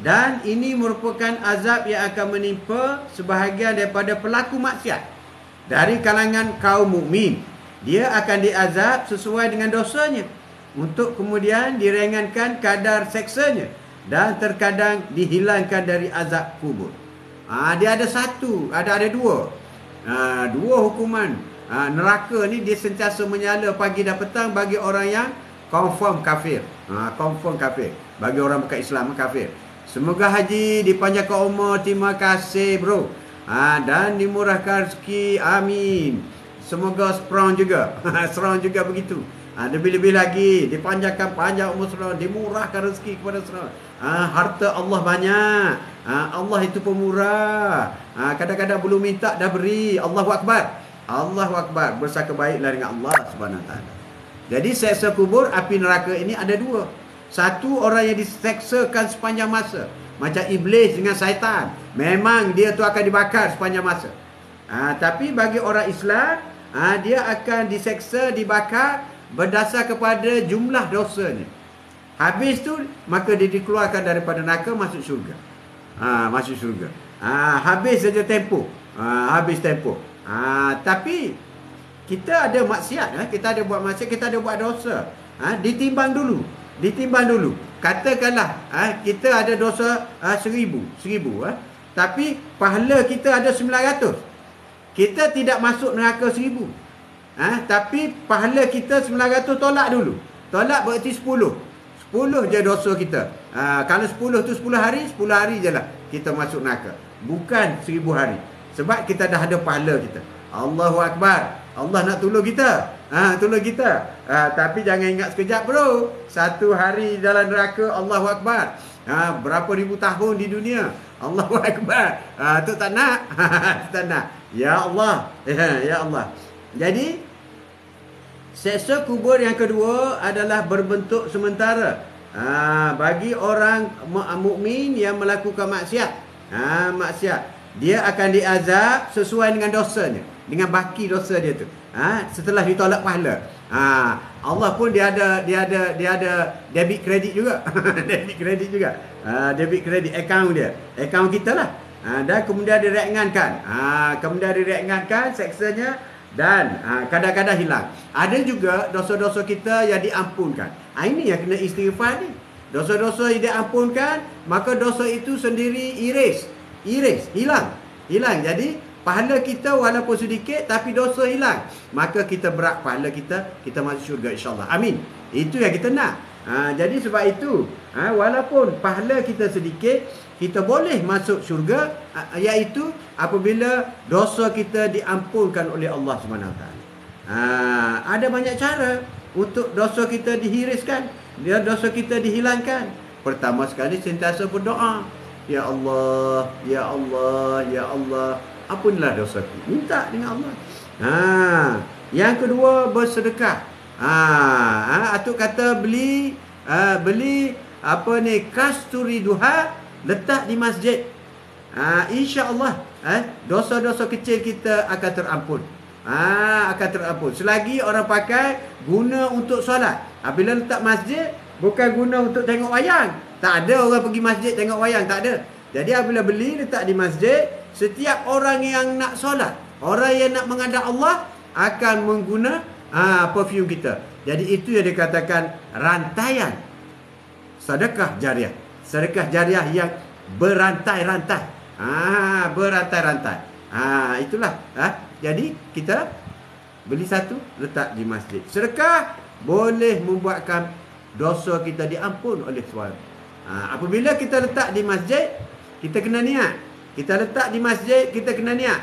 Dan ini merupakan azab yang akan menimpa sebahagian daripada pelaku maksiat dari kalangan kaum mukmin. Dia akan diazab sesuai dengan dosanya, untuk kemudian diringankan kadar seksanya dan terkadang dihilangkan dari azab kubur. Dia ada dua hukuman. Neraka ni dia sentiasa menyala pagi dan petang bagi orang yang confirm kafir. Confirm kafir. Bagi orang bukan Islam kafir. Semoga haji dipanjangkan umur. Terima kasih bro. Dan dimurahkan rezeki. Amin. Semoga strong juga. Strong juga begitu. Lebih-lebih lagi dipanjangkan panjang umur serang, dimurahkan rezeki kepada serang. Harta Allah banyak. Allah itu pemurah. Kadang-kadang belum minta dah beri. Allahu Akbar. Allahu Akbar. Bersangka baiklah dengan Allah Subhanahu Wa Taala. Jadi seksa kubur, api neraka ini ada dua. Satu, orang yang diseksakan sepanjang masa, macam iblis dengan syaitan. Memang dia tu akan dibakar sepanjang masa. Tapi bagi orang Islam, dia akan diseksa, dibakar berdasar kepada jumlah dosanya. Habis tu, maka dia dikeluarkan daripada neraka, masuk syurga. Masuk syurga. Habis saja tempoh. Habis tempoh. Tapi kita ada maksiat, kita ada buat maksiat, kita ada buat dosa. Ditimbang dulu. Ditimbang dulu. Katakanlah kita ada dosa 1000. Tapi pahala kita ada 900. Kita tidak masuk neraka 1000. Tapi pahala kita 900 tolak dulu. Tolak berarti 10. 10 je dosa kita. Kalau 10 tu 10 hari, 10 hari je lah kita masuk neraka. Bukan 1000 hari. Sebab kita dah ada pahala kita. Allahu Akbar. Allah nak tolong kita. Tolong kita. Tapi jangan ingat sekejap bro. 1 hari dalam neraka, Allahu Akbar. Berapa ribu tahun di dunia. Allahu Akbar. Tu tak nak. Tak nak. Ya Allah. Ya Allah. Jadi seksa kubur yang kedua adalah berbentuk sementara. Bagi orang mukmin yang melakukan maksiat. Maksiat. Dia akan diazab sesuai dengan dosanya, dengan baki dosa dia tu. Setelah ditolak pahala. Allah pun dia ada debit kredit juga. Debit kredit juga. Debit kredit akaun dia. Akaun kita lah. Dan kemudian diringankan. Kemudian diringankan seksanya dan kadang-kadang hilang. Ada juga dosa-dosa kita yang diampunkan. Ini yang kena istighfar ni. Dosa-dosa yang diampunkan, maka dosa itu sendiri erase, hilang. Jadi pahala kita walaupun sedikit tapi dosa hilang, maka kita berat pahala kita masuk syurga insya-Allah. Amin. Itu yang kita nak. Jadi sebab itu walaupun pahala kita sedikit, kita boleh masuk syurga, iaitu apabila dosa kita diampunkan oleh Allah Subhanahu Wa Taala. Ada banyak cara untuk dosa kita dihiriskan, dosa kita dihilangkan. Pertama sekali sentiasa berdoa. Ya Allah, Ya Allah, Ya Allah, ampunilah dosaku. Minta dengan Allah. Yang kedua, bersedekah. Atuk kata beli kasturi duha, letak di masjid. Insya-Allah dosa-dosa kecil kita akan terampun. Akan terampun. Selagi orang pakai guna untuk solat. Bila letak masjid, bukan guna untuk tengok wayang. Tak ada orang pergi masjid tengok wayang, tak ada. Jadi apabila beli letak di masjid, setiap orang yang nak solat, orang yang nak menghadap Allah akan mengguna perfume kita. Jadi itu yang dikatakan rantaian sedekah jariah. Sedekah jariah yang berantai-rantai. Berantai-rantai. Itulah. Jadi kita beli satu, letak di masjid. Sedekah boleh membuatkan dosa kita diampun oleh Tuhan. Apabila kita letak di masjid, kita kena niat. Kita letak di masjid, kita kena niat.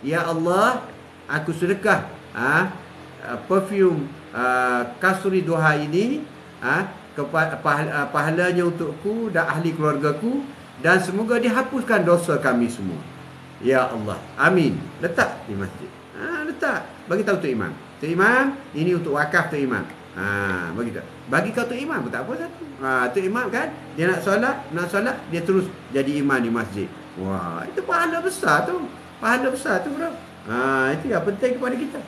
Ya Allah, aku sedekah perfume kasturi duha ini, pahalanya untukku dan ahli keluargaku, dan semoga dihapuskan dosa kami semua. Ya Allah, amin. Letak di masjid. Letak. Bagi tahu Tok Imam. Tok Imam, ini untuk wakaf Tok Imam. Begitu. Bagi kau Tok Imam tak apa satu. Tok Imam kan, dia nak solat, dia terus jadi imam di masjid. Wah, itu pahala besar tu. Pahala besar tu, bro. Itu yang penting kepada kita.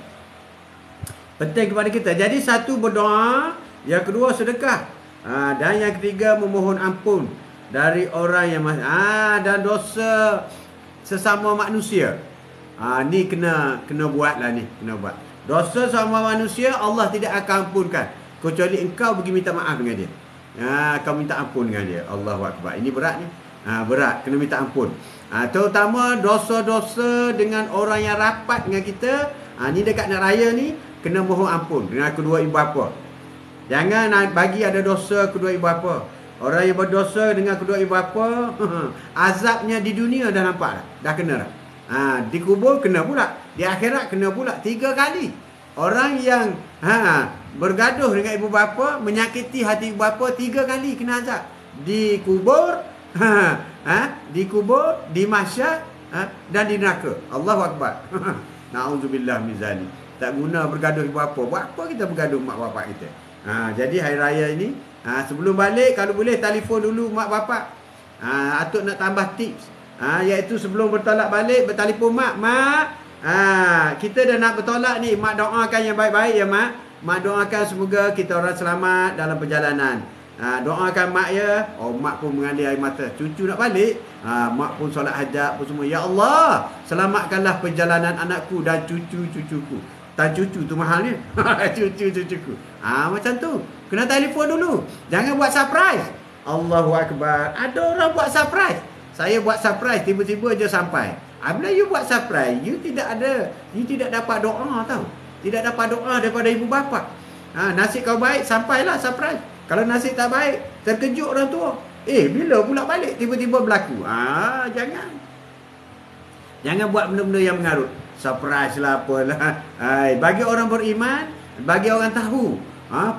Penting kepada kita. Jadi satu berdoa, yang kedua sedekah. Dan yang ketiga memohon ampun dari orang yang dan dosa sesama manusia. Ni kena buatlah ni, kena buat. Dosa sama manusia Allah tidak akan ampunkan kecuali engkau pergi minta maaf dengan dia. Kau minta ampun dengan dia. Allahu Akbar. Ini berat ni. Berat, kena minta ampun. Terutama dosa-dosa dengan orang yang rapat dengan kita. Ni dekat nak raya ni, kena mohon ampun dengan kedua ibu bapa. Jangan bagi ada dosa kedua ibu bapa. Orang yang berdosa dengan kedua ibu bapa, azabnya di dunia dah nampak dah. Dah kena dah. Dikubur kena pula. Di akhirat kena pula 3 kali. Orang yang bergaduh dengan ibu bapa, menyakiti hati ibu bapa 3 kali kena azab. Dikubur, dikubur, di mahsyar, dan di neraka. Allahu akbar. Nauzubillah min zalik. Tak guna bergaduh ibu bapa. Buat apa kita bergaduh mak bapak kita? Jadi hari raya ini, sebelum balik kalau boleh telefon dulu mak bapak. Atuk nak tambah tips. Iaitu sebelum bertolak balik, bertelefon mak, kita dah nak bertolak ni, mak doakan yang baik-baik ya mak. Mak doakan semoga kita orang selamat dalam perjalanan. Doakan mak ya. Mak pun mengalir air mata. Cucu nak balik, mak pun solat hajat pun semua. Ya Allah, selamatkanlah perjalanan anakku dan cucu-cucuku. Tak cucu tu mahalnya. Cucu-cucuku. Macam tu. Kena telefon dulu. Jangan buat surprise. Allahu akbar. Ada orang buat surprise. Saya buat surprise, tiba-tiba je sampai. Bila you buat surprise, you tidak dapat doa tau. Tidak dapat doa daripada ibu bapa. Nasib kau baik, sampailah surprise. Kalau nasib tak baik, terkejut orang tua. Bila pula balik tiba-tiba berlaku. Jangan. Jangan buat benda-benda yang mengarut. Surprise lah apalah. Bagi orang beriman, bagi orang tahu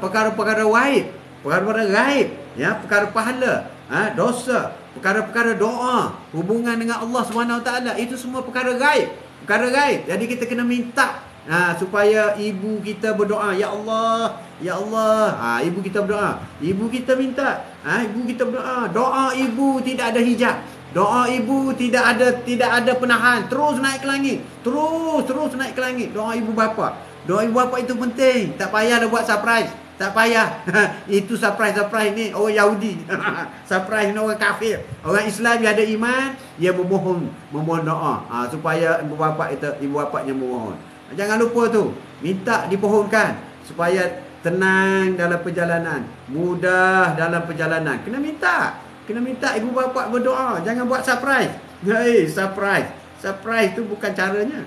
perkara-perkara gaib, perkara-perkara gaib, ya, perkara pahala, dosa, perkara-perkara doa, hubungan dengan Allah SWT, itu semua perkara gaib. Perkara gaib. Jadi kita kena minta supaya ibu kita berdoa, ya Allah, ya Allah. Ibu kita berdoa, ibu kita minta, ibu kita berdoa. Doa ibu tidak ada hijab. Doa ibu tidak ada penahan, terus naik ke langit. Terus naik ke langit. Doa ibu bapa. Doa ibu bapa itu penting. Tak payah dah buat surprise. Tak payah. Itu surprise ni orang Yahudi. Surprise ni orang kafir. Orang Islam yang ada iman, dia memohon doa supaya ibu bapanya memohon. Jangan lupa tu, minta dipohonkan supaya tenang dalam perjalanan, mudah dalam perjalanan. Kena minta ibu bapa berdoa. Jangan buat surprise. Surprise. Surprise tu bukan caranya.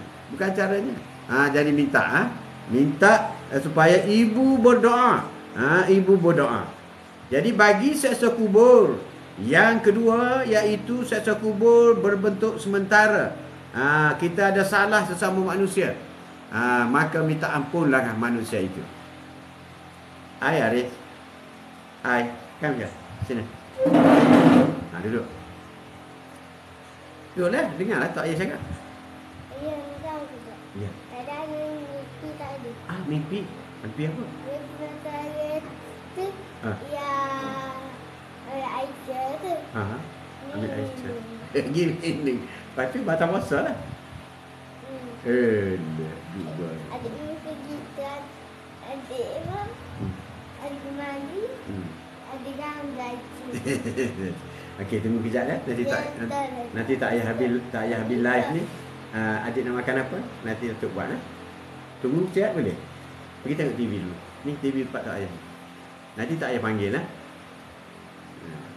Jadi minta supaya ibu berdoa. Ibu berdoa. Jadi bagi seksa kubur yang kedua, iaitu seksa kubur berbentuk sementara. Kita ada salah sesama manusia. Maka minta ampunlah manusia itu. Arif. Come here. Sini. Duduk. Duduklah, dengarlah tak ayah cakap. Ya, tahu juga. Ya. Ada mimpi tadi. Mimpi? Mimpi apa? Mimpi saya tu yang Aisyah tu. Ambil Aisyah. Gini. Lepas tu batal puasa lah. Adik ni pergi kan. Adik apa? Adik mandi. Adik gambar. Okey, tunggu kejap ya. Nanti tak payah habis live ni. Adik nak makan apa? Nanti Datuk buat Tunggu kejap boleh? Pergi tengok TV dulu. Ni TV tempat tak ayah. Nanti tak ayah panggil lah.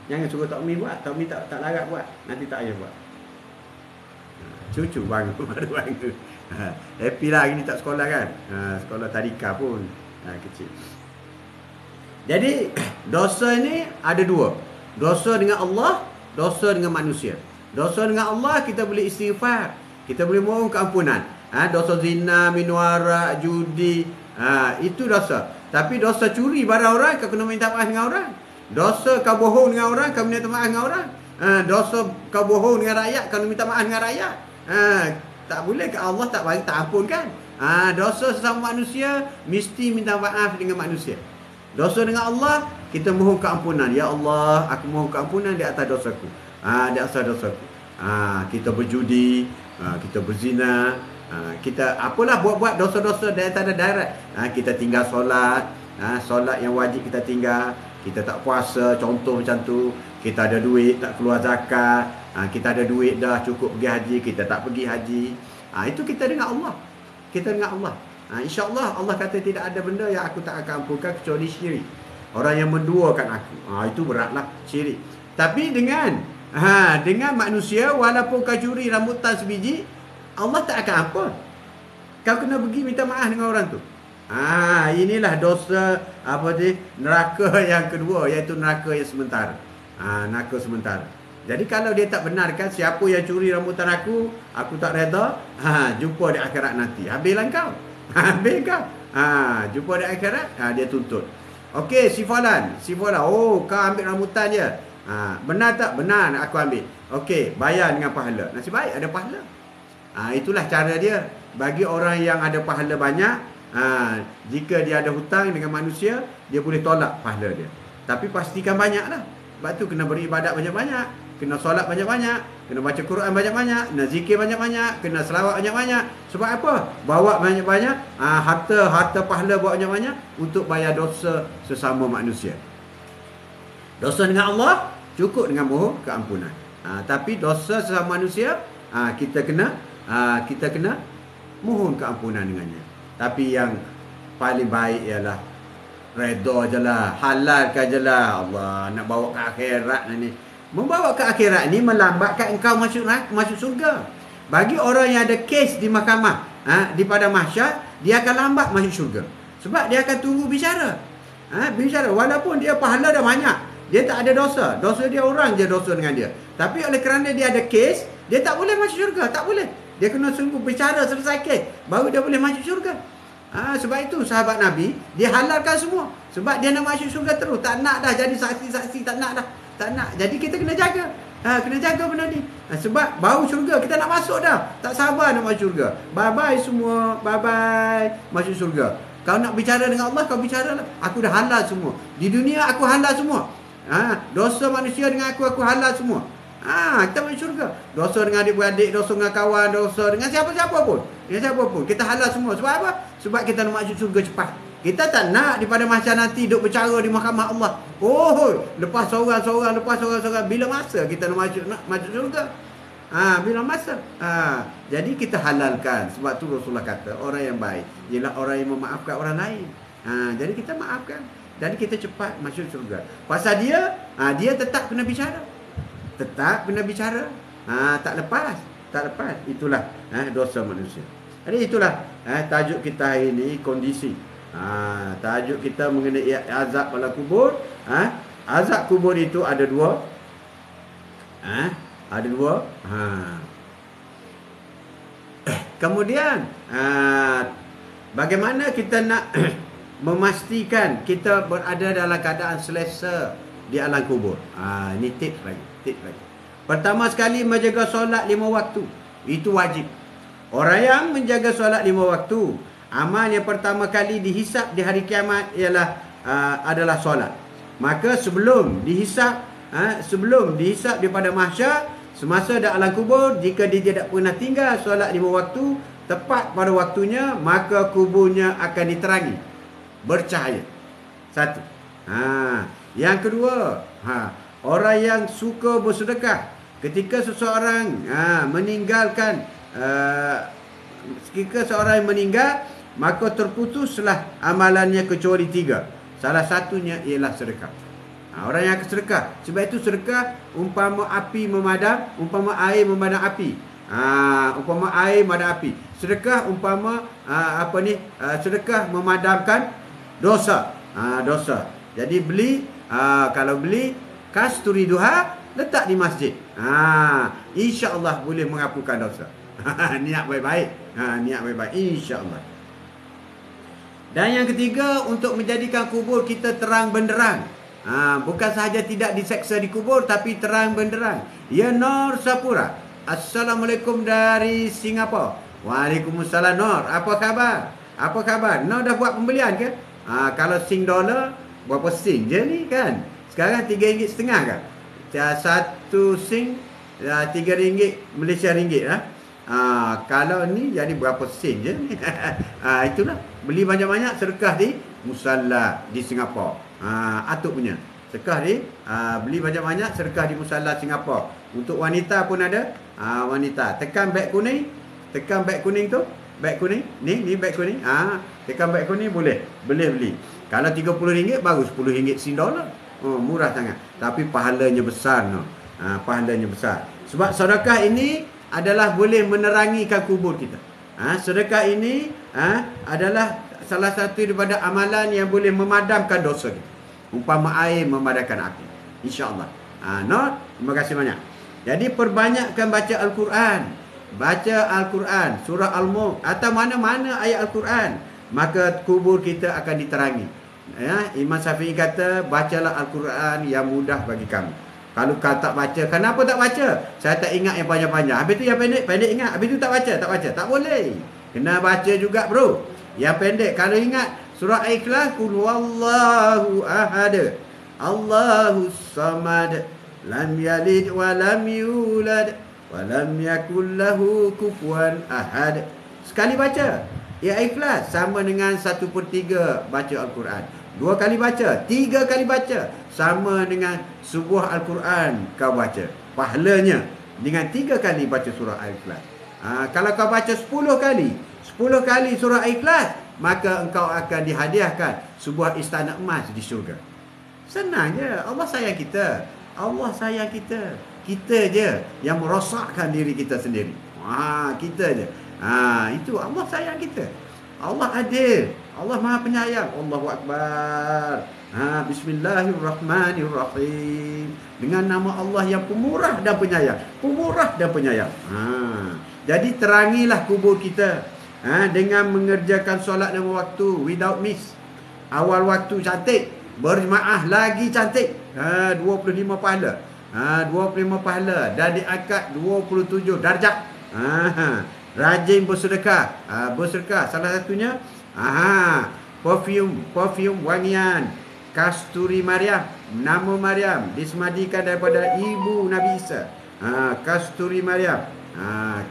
Jangan suruh Tok Mi buat. Tok Mi tak larat buat. Nanti tak ayah buat. Cucu bangun baru bangun. Happy lah hari ni tak sekolah kan. Sekolah tadika pun kecil. Jadi dosa ni ada dua. Dosa dengan Allah, dosa dengan manusia. Dosa dengan Allah kita boleh istighfar, kita boleh mohon keampunan. Dosa zina, minum arak, judi, itu dosa. Tapi dosa curi barang orang, kau kena minta maaf dengan orang. Dosa kau bohong dengan orang, kau minta maaf dengan orang. Dosa kau bohong dengan rakyat, kau minta maaf dengan rakyat. Tak boleh, Allah tak bagi, tak ampunkan. Dosa sesama manusia mesti minta maaf dengan manusia. Dosa dengan Allah, kita mohon keampunan. Ya Allah, aku mohon keampunan di atas dosaku. Di atas dosaku. Kita berjudi, kita berzina, kita apalah buat-buat dosa-dosa dari tanda darat. Kita tinggal solat, solat yang wajib kita tinggal. Kita tak puasa, contoh macam tu. Kita ada duit, tak keluar zakat. Kita ada duit dah cukup pergi haji, kita tak pergi haji. Itu kita dengan Allah. Kita dengan Allah. InsyaAllah Allah kata tidak ada benda yang aku tak akan ampunkan kecuali syirik. Orang yang menduakan aku, itu beratlah syirik. Tapi dengan manusia, walaupun kau curi rambutan sebiji, Allah tak akan ampun. Kau kena pergi minta maaf dengan orang tu. Inilah dosa neraka yang kedua, iaitu neraka yang sementara. Neraka sementara. Jadi kalau dia tak benarkan, siapa yang curi rambutan aku tak reda, jumpa di akhirat nanti. Habislah kau. Habis kau. Jumpa di akhirat, dia tuntut. Okey, si Fulan. Oh, kau ambil rambutan je. Benar tak? Benar, aku ambil. Okey, bayar dengan pahala. Nasib baik ada pahala. Itulah cara dia. Bagi orang yang ada pahala banyak, jika dia ada hutang dengan manusia, dia boleh tolak pahala dia. Tapi pastikan banyaklah. Sebab tu kena beribadat banyak-banyak, kena solat banyak-banyak, kena baca Quran banyak-banyak, kena zikir banyak-banyak, kena selawat banyak-banyak. Sebab apa? Bawa banyak-banyak, harta pahala bawa banyak-banyak untuk bayar dosa sesama manusia. Dosa dengan Allah cukup dengan mohon keampunan. Tapi dosa sesama manusia, kita kena mohon keampunan dengannya. Tapi yang paling baik ialah redha je lah, halalkan je lah. Allah nak bawa ke akhirat ni. Membawa ke akhirat ni melambatkan engkau masuk surga. Bagi orang yang ada kes di mahkamah, di pada mahsyar, dia akan lambat masuk syurga. Sebab dia akan tunggu bicara. Bicara walaupun dia pahala dah banyak, dia tak ada dosa. Dosa dia orang je dosa dengan dia. Tapi oleh kerana dia ada kes, dia tak boleh masuk syurga, tak boleh. Dia kena sungguh bicara selesai kes, baru dia boleh masuk syurga. Sebab itu sahabat Nabi, dia halalkan semua. Sebab dia nak masuk syurga terus. Tak nak dah jadi saksi-saksi, tak nak dah. Tak nak. Jadi kita kena jaga. Kena jaga benda ni. Sebab baru syurga, kita nak masuk dah. Tak sabar nak masuk syurga. Bye-bye semua. Bye-bye. Masuk syurga. Kau nak bicara dengan Allah, kau bicara lah. Aku dah halal semua. Di dunia aku halal semua. Dosa manusia dengan aku halal semua. Kita masuk syurga. Dosa dengan adik-beradik, dosa dengan kawan, dosa dengan siapa-siapa pun. Kita halal semua. Sebab apa? Sebab kita nak masuk syurga cepat. Kita tak nak daripada mahsyar nanti duk bercara di mahkamah Allah. Lepas seorang-seorang. Bila masa kita nak masuk syurga? Bila masa? Jadi kita halalkan. Sebab tu Rasulullah kata, orang yang baik ialah orang yang memaafkan orang lain. Jadi kita maafkan. Jadi kita cepat masuk syurga. Pasal dia tetap kena bicara. Tak lepas. Itulah dosa manusia. Jadi itulah tajuk kita hari ini, kondisi. Tajuk kita mengenai azab pada kubur. Azab kubur itu ada dua. Kemudian bagaimana kita nak memastikan kita berada dalam keadaan selesa di alam kubur. Ini tips lagi. Pertama sekali, menjaga solat 5 waktu. Itu wajib. Orang yang menjaga solat 5 waktu, amal yang pertama kali dihisap di hari kiamat ialah adalah solat. Maka sebelum dihisap daripada mahsyar, semasa di alam kubur, jika dia tidak pernah tinggal solat 5 waktu tepat pada waktunya, maka kuburnya akan diterangi, bercahaya. Satu. Yang kedua, orang yang suka bersedekah. Ketika seseorang meninggalkan, ketika seorang meninggal, maka terputuslah amalannya kecuali 3. Salah satunya ialah sedekah. Orang yang akan sedekah. Sebab itu sedekah umpama api memadam, umpama air memadam api. Umpama air memadam api. Sedekah umpama sedekah memadamkan dosa. Dosa. Jadi kalau beli kasturi duha, letak di masjid. InsyaAllah boleh menghapuskan dosa. Niat baik-baik. Niat baik-baik, insyaAllah. Dan yang ketiga, untuk menjadikan kubur kita terang benderang. Bukan sahaja tidak diseksa di kubur, tapi terang benderang. Ya Nur Sapura, Assalamualaikum dari Singapura. Waalaikumsalam Nur. Apa khabar? Nur dah buat pembelian ke? Kalau Sing dollar, berapa Sing je ni kan? Sekarang RM3.5 kan? Satu Sing RM3 Malaysia ringgit lah. Kalau ni jadi berapa sen je ni. Itulah, beli banyak-banyak, sedekah di musalla di Singapura. Atuk punya sedekah di beli banyak-banyak, sedekah di musalla Singapura. Untuk wanita pun ada. Wanita tekan beg kuning tu, beg kuning ni beg kuning. Tekan beg kuning boleh beli. Kalau RM30 baru RM10 Sing dollar. Murah sangat, tapi pahalanya besar. Pahalanya besar. Sebab sedekah ini adalah boleh menerangikan kubur kita. Sedekah ini adalah salah satu daripada amalan yang boleh memadamkan dosa kita. Umpama air memadamkan api. InsyaAllah. Terima kasih banyak. Jadi perbanyakkan baca Al-Quran. Baca Al-Quran, surah Al-Mulk atau mana-mana ayat Al-Quran, maka kubur kita akan diterangi. Ya, Imam Syafi'i kata, bacalah Al-Quran yang mudah bagi kamu. Kalau kau tak baca, kenapa tak baca? Saya tak ingat yang panjang-panjang. Habis tu yang pendek ingat. Habis tu tak baca. Tak boleh. Kena baca juga bro. Yang pendek, kalau ingat surah Ikhlas, Qul huwallahu ahad, Allahus samad, lam yalid wa lam yulad, wa lam yakul lahu kufuwan ahad. Sekali baca. Ya Ikhlas sama dengan 1/3 baca Al-Quran. 2 kali baca, 3 kali baca, sama dengan sebuah Al-Quran kau baca. Pahalanya dengan 3 kali baca surah Al-Ikhlas. Kalau kau baca 10 kali surah Al-Ikhlas, maka engkau akan dihadiahkan sebuah istana emas di syurga. Senang je. Allah sayang kita. Allah sayang kita. Kita je yang merosakkan diri kita sendiri. Kita je. Itu Allah sayang kita. Allah adil. Allah Maha Penyayang. Allahu Akbar. Bismillahirrahmanirrahim. Dengan nama Allah yang pemurah dan penyayang. Pemurah dan penyayang. Jadi terangilah kubur kita dengan mengerjakan solat 5 waktu without miss. Awal waktu cantik, berjemaah lagi cantik. 25 pahala. 25 pahala dan diangkat 27 darjat. Rajin bersedekah. Bersedekah salah satunya perfume wangian Kasturi Maryam. Nama Maryam disemadikan daripada ibu Nabi Isa. Kasturi Maryam.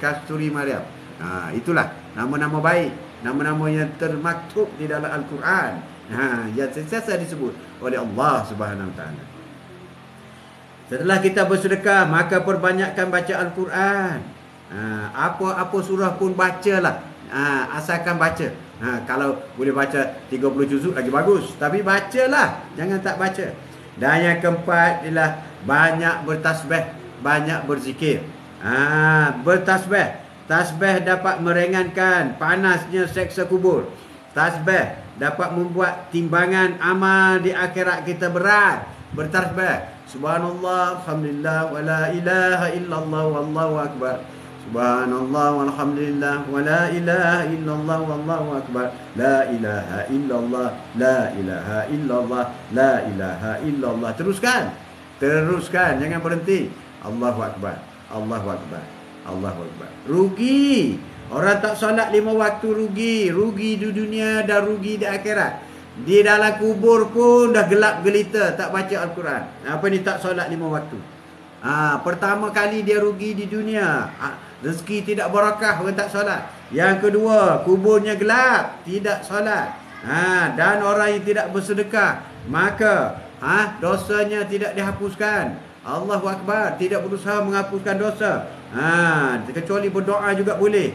Kasturi Maryam. Itulah nama-nama baik, nama-nama yang termaktub di dalam Al-Quran, yang sentiasa disebut oleh Allah Subhanahu Wa Taala. Setelah kita bersedekah, maka perbanyakkan baca Al-Quran. Apa-apa surah pun bacalah. Asalkan baca. Kalau boleh baca 30 juzuk lagi bagus. Tapi bacalah, jangan tak baca. Dan yang keempat ialah banyak bertasbih, banyak berzikir. Bertasbih. Tasbih dapat meringankan panasnya seksa kubur. Tasbih dapat membuat timbangan amal di akhirat kita berat. Bertasbih. Subhanallah, alhamdulillah, wa la ilaha illallah, wallahu akbar. Subhanallah, walhamdulillah, wa la ilaha illallah, wallahu akbar. La ilaha illallah, la ilaha illallah, la ilaha illallah. Teruskan. Jangan berhenti. Allahu akbar. Allahu akbar. Allahu akbar. Rugi. Orang tak solat 5 waktu rugi. Rugi di dunia dan rugi di akhirat. Di dalam kubur pun dah gelap gelita, tak baca Al-Quran. Apa ni tak solat 5 waktu? Pertama kali dia rugi di dunia. Rezeki tidak barakah orang tak solat. Yang kedua, kuburnya gelap, tidak solat. Dan orang yang tidak bersedekah, maka dosanya tidak dihapuskan. Allahu Akbar, tidak berusaha menghapuskan dosa. Kecuali berdoa juga boleh.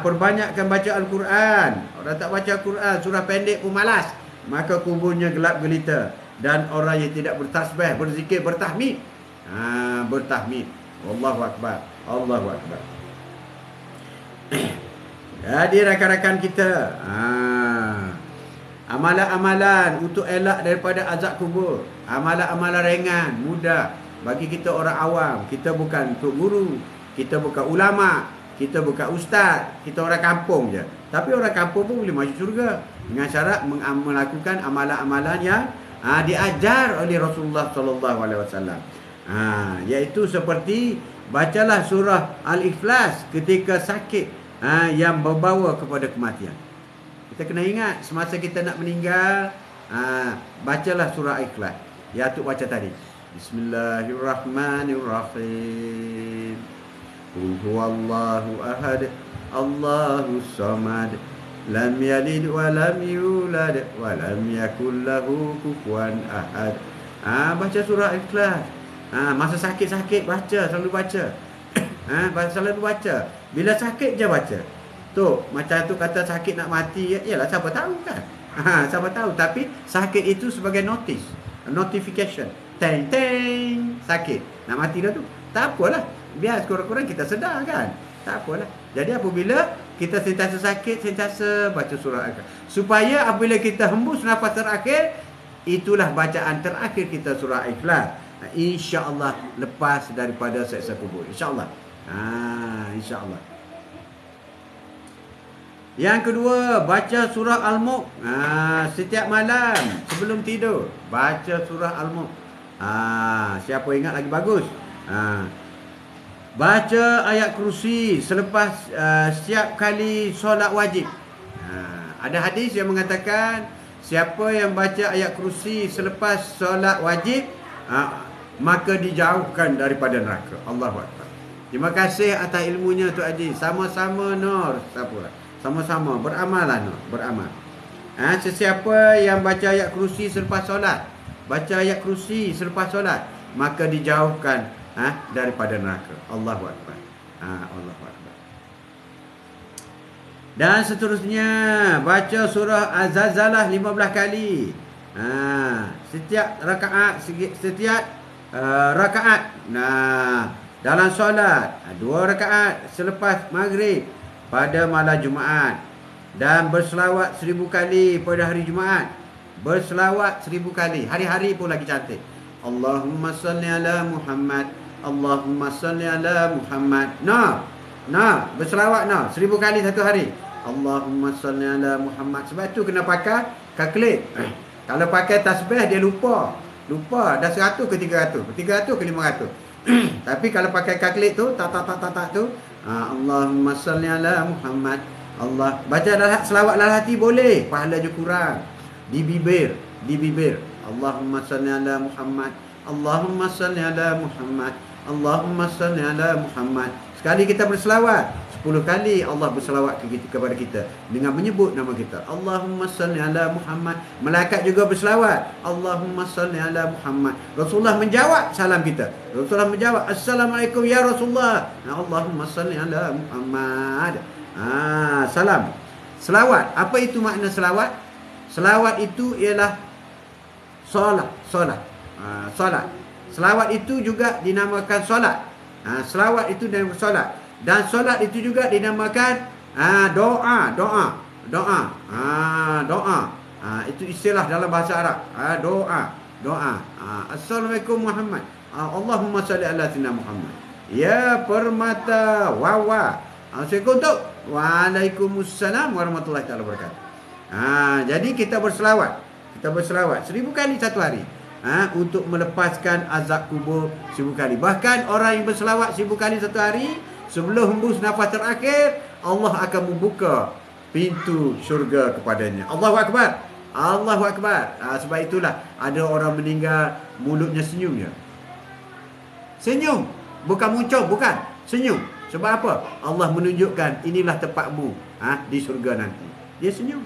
Perbanyakkan baca Al-Quran. Orang tak baca Al-Quran, surah pendek pun malas, maka kuburnya gelap gelita. Dan orang yang tidak bertasbih, berzikir, bertahmid. Bertahmid. Allahu Akbar. Allahu Akbar. Jadi rakan-rakan kita, amalan-amalan untuk elak daripada azab kubur. Amalan-amalan ringan, mudah bagi kita orang awam. Kita bukan tok guru, kita bukan ulama, kita bukan ustaz, kita orang kampung je. Tapi orang kampung pun boleh masuk syurga dengan syarat melakukan amalan-amalan yang diajar oleh Rasulullah sallallahu alaihi wasallam. Iaitu seperti bacalah surah Al-Ikhlas ketika sakit yang membawa kepada kematian. Kita kena ingat semasa kita nak meninggal, bacalah surah Al-Ikhlas. Ya tu baca tadi. Bismillahirrahmanirrahim. Qul huwallahu ahad, Allahus samad, lam yalid wa lam yulad wa lam yakul lahu kufuwan ahad. Baca surah Al-Ikhlas. Masa sakit-sakit baca, selalu baca. Selalu baca. Bila sakit je baca. Tu, macam tu kata sakit nak mati, yalah siapa tahu kan. Siapa tahu, tapi sakit itu sebagai notification. Teng, sakit. Nak mati dah tu. Tak apalah. Biar kurang-kurang kita sedar kan. Tak apalah. Jadi apabila kita sentiasa sakit, sentiasa baca surah Al-Ikhlas. Supaya apabila kita hembus nafas terakhir, itulah bacaan terakhir kita surah Al-Ikhlas. insya-Allah lepas daripada siksa kubur. Insya-Allah. Insya-Allah. Yang kedua, baca surah Al-Mulk setiap malam sebelum tidur. Baca surah Al-Mulk. Siapa ingat lagi bagus. Baca ayat kursi selepas setiap kali solat wajib. Ada hadis yang mengatakan siapa yang baca ayat kursi selepas solat wajib, maka dijauhkan daripada neraka. Allahu Akbar. Terima kasih atas ilmunya Tok Haji. Sama-sama Nur. Sama-sama beramalah Nur, beramal. Sesiapa yang baca ayat kursi selepas solat, baca ayat kursi selepas solat, maka dijauhkan daripada neraka. Allahu Akbar. Allahu Akbar. Dan seterusnya, baca surah Az-Zalzalah 15 kali. Setiap rakaat, rakaat. Dalam solat 2 rakaat selepas maghrib pada malam Jumaat, dan berselawat 1000 kali pada hari Jumaat. Berselawat 1000 kali. Hari-hari pun lagi cantik. Allahumma salli ala Muhammad. Allahumma salli ala Muhammad. Berselawat 1000 kali satu hari. Allahumma salli ala Muhammad. Sebab tu kena pakai kalkulat. Kalau pakai tasbih dia lupa dah 100 ke 300, 300 ke 500. Tapi kalau pakai kalkulat tu tak tu, Allahumma salli ala Muhammad. Allah baca selawat dalam hati boleh, pahalanya kurang. Di bibir. Allahumma salli ala Muhammad. Allahumma salli ala Muhammad. Allahumma salli ala Muhammad. Sekali kita berselawat, 10 kali Allah berselawat kepada kita dengan menyebut nama kita. Allahumma salli ala Muhammad. Malaikat juga berselawat, Allahumma salli ala Muhammad. Rasulullah menjawab salam kita. Rasulullah menjawab, Assalamualaikum ya Rasulullah. Allahumma salli ala Muhammad. Salam. Selawat. Apa itu makna selawat? Selawat itu ialah solat. Solat. Selawat itu juga dinamakan solat. Selawat itu dinamakan solat. Dan solat itu juga dinamakan doa. Itu istilah dalam bahasa Arab. Doa. Assalamualaikum Muhammad. Allahumma salli ala sayyidina Muhammad. Ya permata wawa. Assalamualaikum. Waalaikumsalam warahmatullahi taala wabarakatuh. Jadi kita berselawat 1000 kali satu hari. Untuk melepaskan azab kubur 1000 kali. Bahkan orang yang berselawat 1000 kali satu hari, sebelum hembus nafas terakhir, Allah akan membuka pintu syurga kepadanya. Allahu Akbar. Allahu Akbar. Sebab itulah ada orang meninggal mulutnya senyum je. Senyum. Bukan muncul, bukan. Senyum. Sebab apa? Allah menunjukkan inilah tempatmu di syurga nanti. Dia senyum.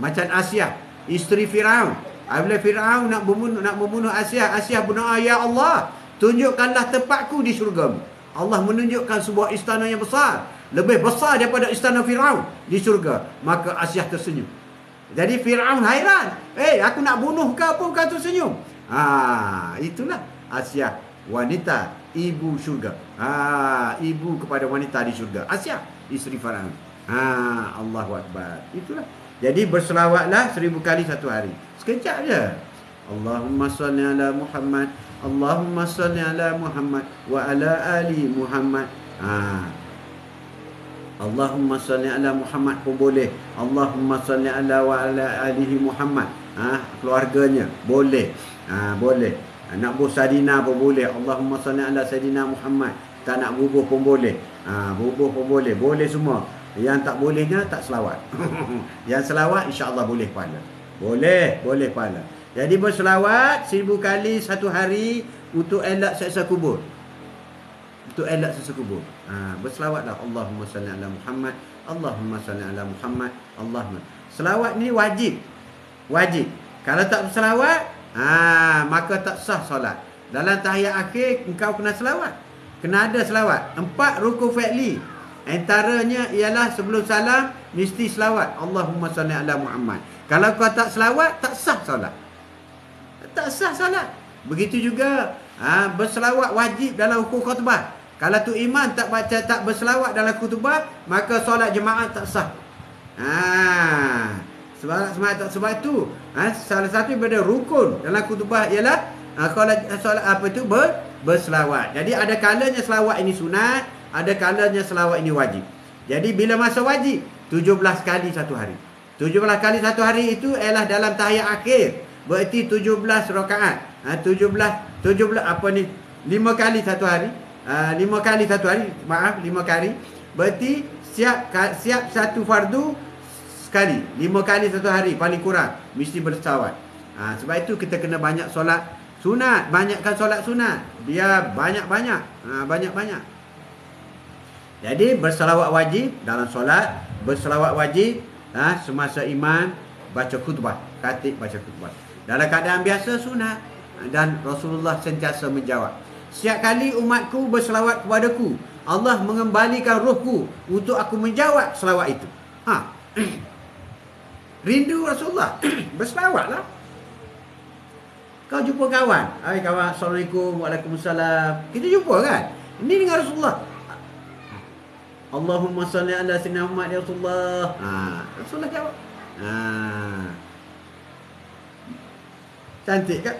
Macam Asyah, isteri Firaun. Apabila Firaun nak membunuh Asyah berdoa, ya Allah, tunjukkanlah tempatku di syurga-Mu. Allah menunjukkan sebuah istana yang besar, lebih besar daripada istana Firaun di syurga. Maka Asyah tersenyum. Jadi Firaun hairan, aku nak bunuh kau pun kau tersenyum. Itulah Asyah, wanita ibu syurga. Ibu kepada wanita di syurga. Asyah, isteri Firaun. Allahu Akbar. Itulah. Jadi berselawatlah 1000 kali satu hari. Sekejap je. Allahumma salli ala Muhammad. Allahumma salli ala Muhammad wa ala ali Muhammad. Allahumma salli ala Muhammad pun boleh. Allahumma salli ala wa ala alihi Muhammad. Keluarganya boleh. Boleh. Nak bubuh sadina pun boleh. Allahumma salli ala Sayyidina Muhammad. Tak nak bubuh pun boleh. Bubuh pun boleh. Boleh semua. Yang tak bolehnya tak selawat. Yang selawat insya-Allah boleh pahala. Boleh pahala. Jadi berselawat 1000 kali satu hari untuk elak siksa kubur. Berselawatlah Allahumma salli ala Muhammad. Allahumma salli ala Muhammad. Allahumma. Selawat ni wajib. Kalau tak berselawat, maka tak sah solat. Dalam tahiyat akhir engkau kena selawat. Kena ada selawat. 4 rukun fi'li. Antaranya ialah sebelum salam mesti selawat. Allahumma salli ala Muhammad. Kalau kau tak selawat, tak sah solat. Begitu juga berselawat wajib dalam rukun khutbah. Kalau tu imam tak berselawat dalam khutbah, maka solat jemaah tak sah. Sebab itu salah satu daripada rukun dalam khutbah ialah solat apa tu? Berselawat. Jadi ada kalanya selawat ini sunat, ada kalanya selawat ini wajib. Jadi bila masa wajib 17 kali satu hari. 17 kali satu hari itu ialah dalam tahiyat akhir. Berarti 17 rakaat. 17 apa ni? 5 kali satu hari. 5 kali satu hari, maaf 5 kali. Berarti siap satu fardu sekali. 5 kali satu hari paling kurang mesti berselawat. Sebab itu kita kena banyak solat sunat, banyakkan solat sunat. Biar banyak-banyak. Banyak-banyak. Jadi berselawat wajib dalam solat, berselawat wajib semasa imam baca khutbah, khatib baca khutbah. Dalam keadaan biasa sunat, dan Rasulullah sentiasa menjawab. Setiap kali umatku berselawat kepadaku, Allah mengembalikan rohku untuk aku menjawab selawat itu. Rindu Rasulullah, berselawatlah. Kau jumpa kawan, hai kawan, Assalamualaikum, Waalaikumsalam. Kita jumpa kan? Ini dengan Rasulullah. Allahumma salli ala sayyidina Muhammad ya Rasulullah. Rasulullah jawab. Cantik kan?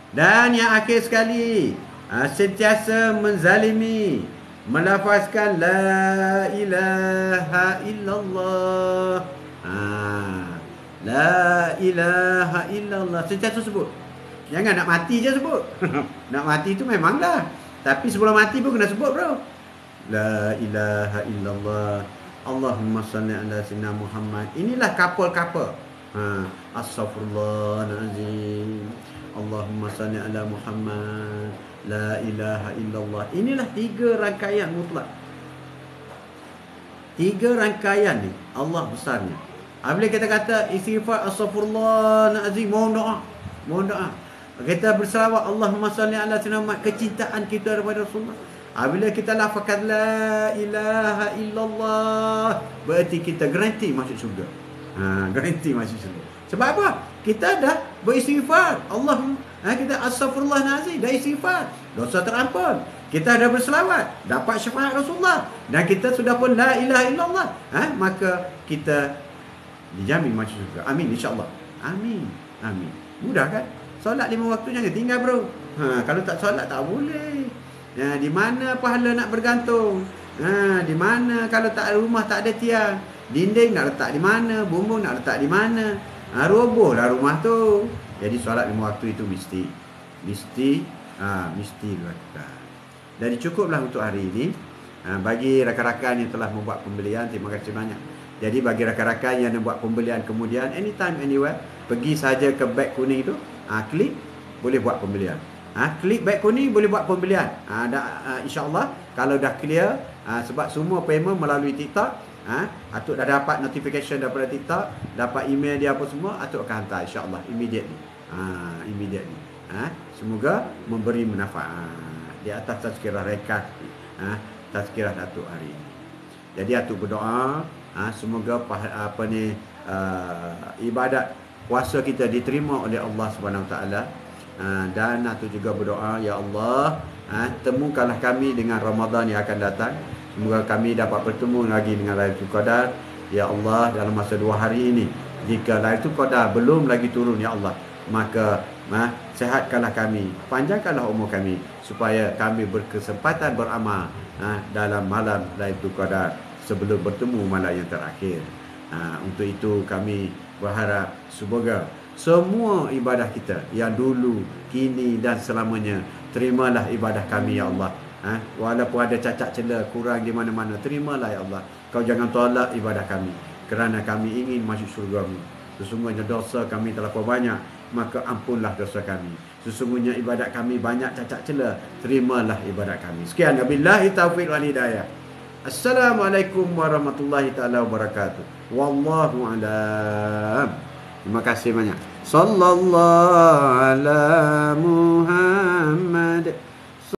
Dan yang akhir sekali, sentiasa menzalimi, melafazkan la ilaha illallah. La ilaha illallah. Sentiasa sebut. Jangan nak mati je sebut. Nak mati tu memanglah. Tapi sebelum mati pun kena sebut, bro. La ilaha illallah. Allahumma salli ala sayyidina Muhammad. Inilah kapal-kapal. Astaghfirullahalazim. Allahumma salli ala Muhammad. La ilaha illallah. Inilah 3 rangkaian mutlak. 3 rangkaian ni Allah besarnya. Bila kita kata istighfar, astaghfirullahalazim, mohon doa. Mohon doa. Kita berselawat Allahumma salli ala sayyidina Muhammad, kecintaan kita kepada Rasulullah. Bila kita lafazkan la ilaha illallah, berarti kita garanti masuk syurga. Garanti masuk syurga. Sebab apa? Kita dah beristighfar. Allahumma, kita astaghfirullahalazim, dah istighfar, dosa terampun. Kita dah berselawat, dapat syafaat Rasulullah, dan kita sudah pun la ilaha illallah, maka kita dijamin masuk syurga. Amin insya-Allah. Amin. Amin. Mudah kan? Solat 5 waktu jangan tinggal, bro. Kalau tak solat tak boleh. Di mana pahala nak bergantung? Di mana kalau tak rumah tak ada tiang? Dinding nak letak di mana? Bumbung nak letak di mana? Robohlah rumah tu. Jadi solat 5 waktu itu mesti dilakukan. Jadi cukuplah untuk hari ini. Bagi rakan-rakan yang telah membuat pembelian, terima kasih banyak. Jadi bagi rakan-rakan yang nak buat pembelian kemudian, anytime anywhere, pergi saja ke beg kuning tu, klik, boleh buat pembelian. Klik beg kuning, boleh buat pembelian. InsyaAllah kalau dah clear, sebab semua payment melalui TikTok, Atuk dah dapat notification daripada TikTok, dapat email dia apa semua, Atuk akan hantar insyaAllah immediately. Immediately. Semoga memberi manfaat di atas tazkirah rekat, tazkirah Datuk hari ini. Jadi Atuk berdoa, semoga ibadat puasa kita diterima oleh Allah Subhanahu Wa Taala. Dan Atuk juga berdoa, ya Allah, temukanlah kami dengan Ramadan yang akan datang. Semoga kami dapat bertemu lagi dengan Lailatul Qadar. Ya Allah, dalam masa 2 hari ini, jika Lailatul Qadar belum lagi turun, ya Allah, maka sehatkanlah kami, panjangkanlah umur kami, supaya kami berkesempatan beramal dalam malam Lailatul Qadar sebelum bertemu malam yang terakhir. Untuk itu kami berharap semoga semua ibadah kita yang dulu, kini dan selamanya, terimalah ibadah kami, ya Allah. Walaupun ada cacat celah, kurang di mana-mana, terimalah ya Allah. Kau jangan tolak ibadah kami, kerana kami ingin masuk syurga-Mu. Sesungguhnya dosa kami terlalu banyak, maka ampunlah dosa kami. Sesungguhnya ibadat kami banyak cacat celah, terimalah ibadat kami. Sekian, wabillahi taufiq wal hidayah. Assalamualaikum warahmatullahi taala wabarakatuh. Wallahu a'lam. Terima kasih banyak. Sallallahu ala Muhammad.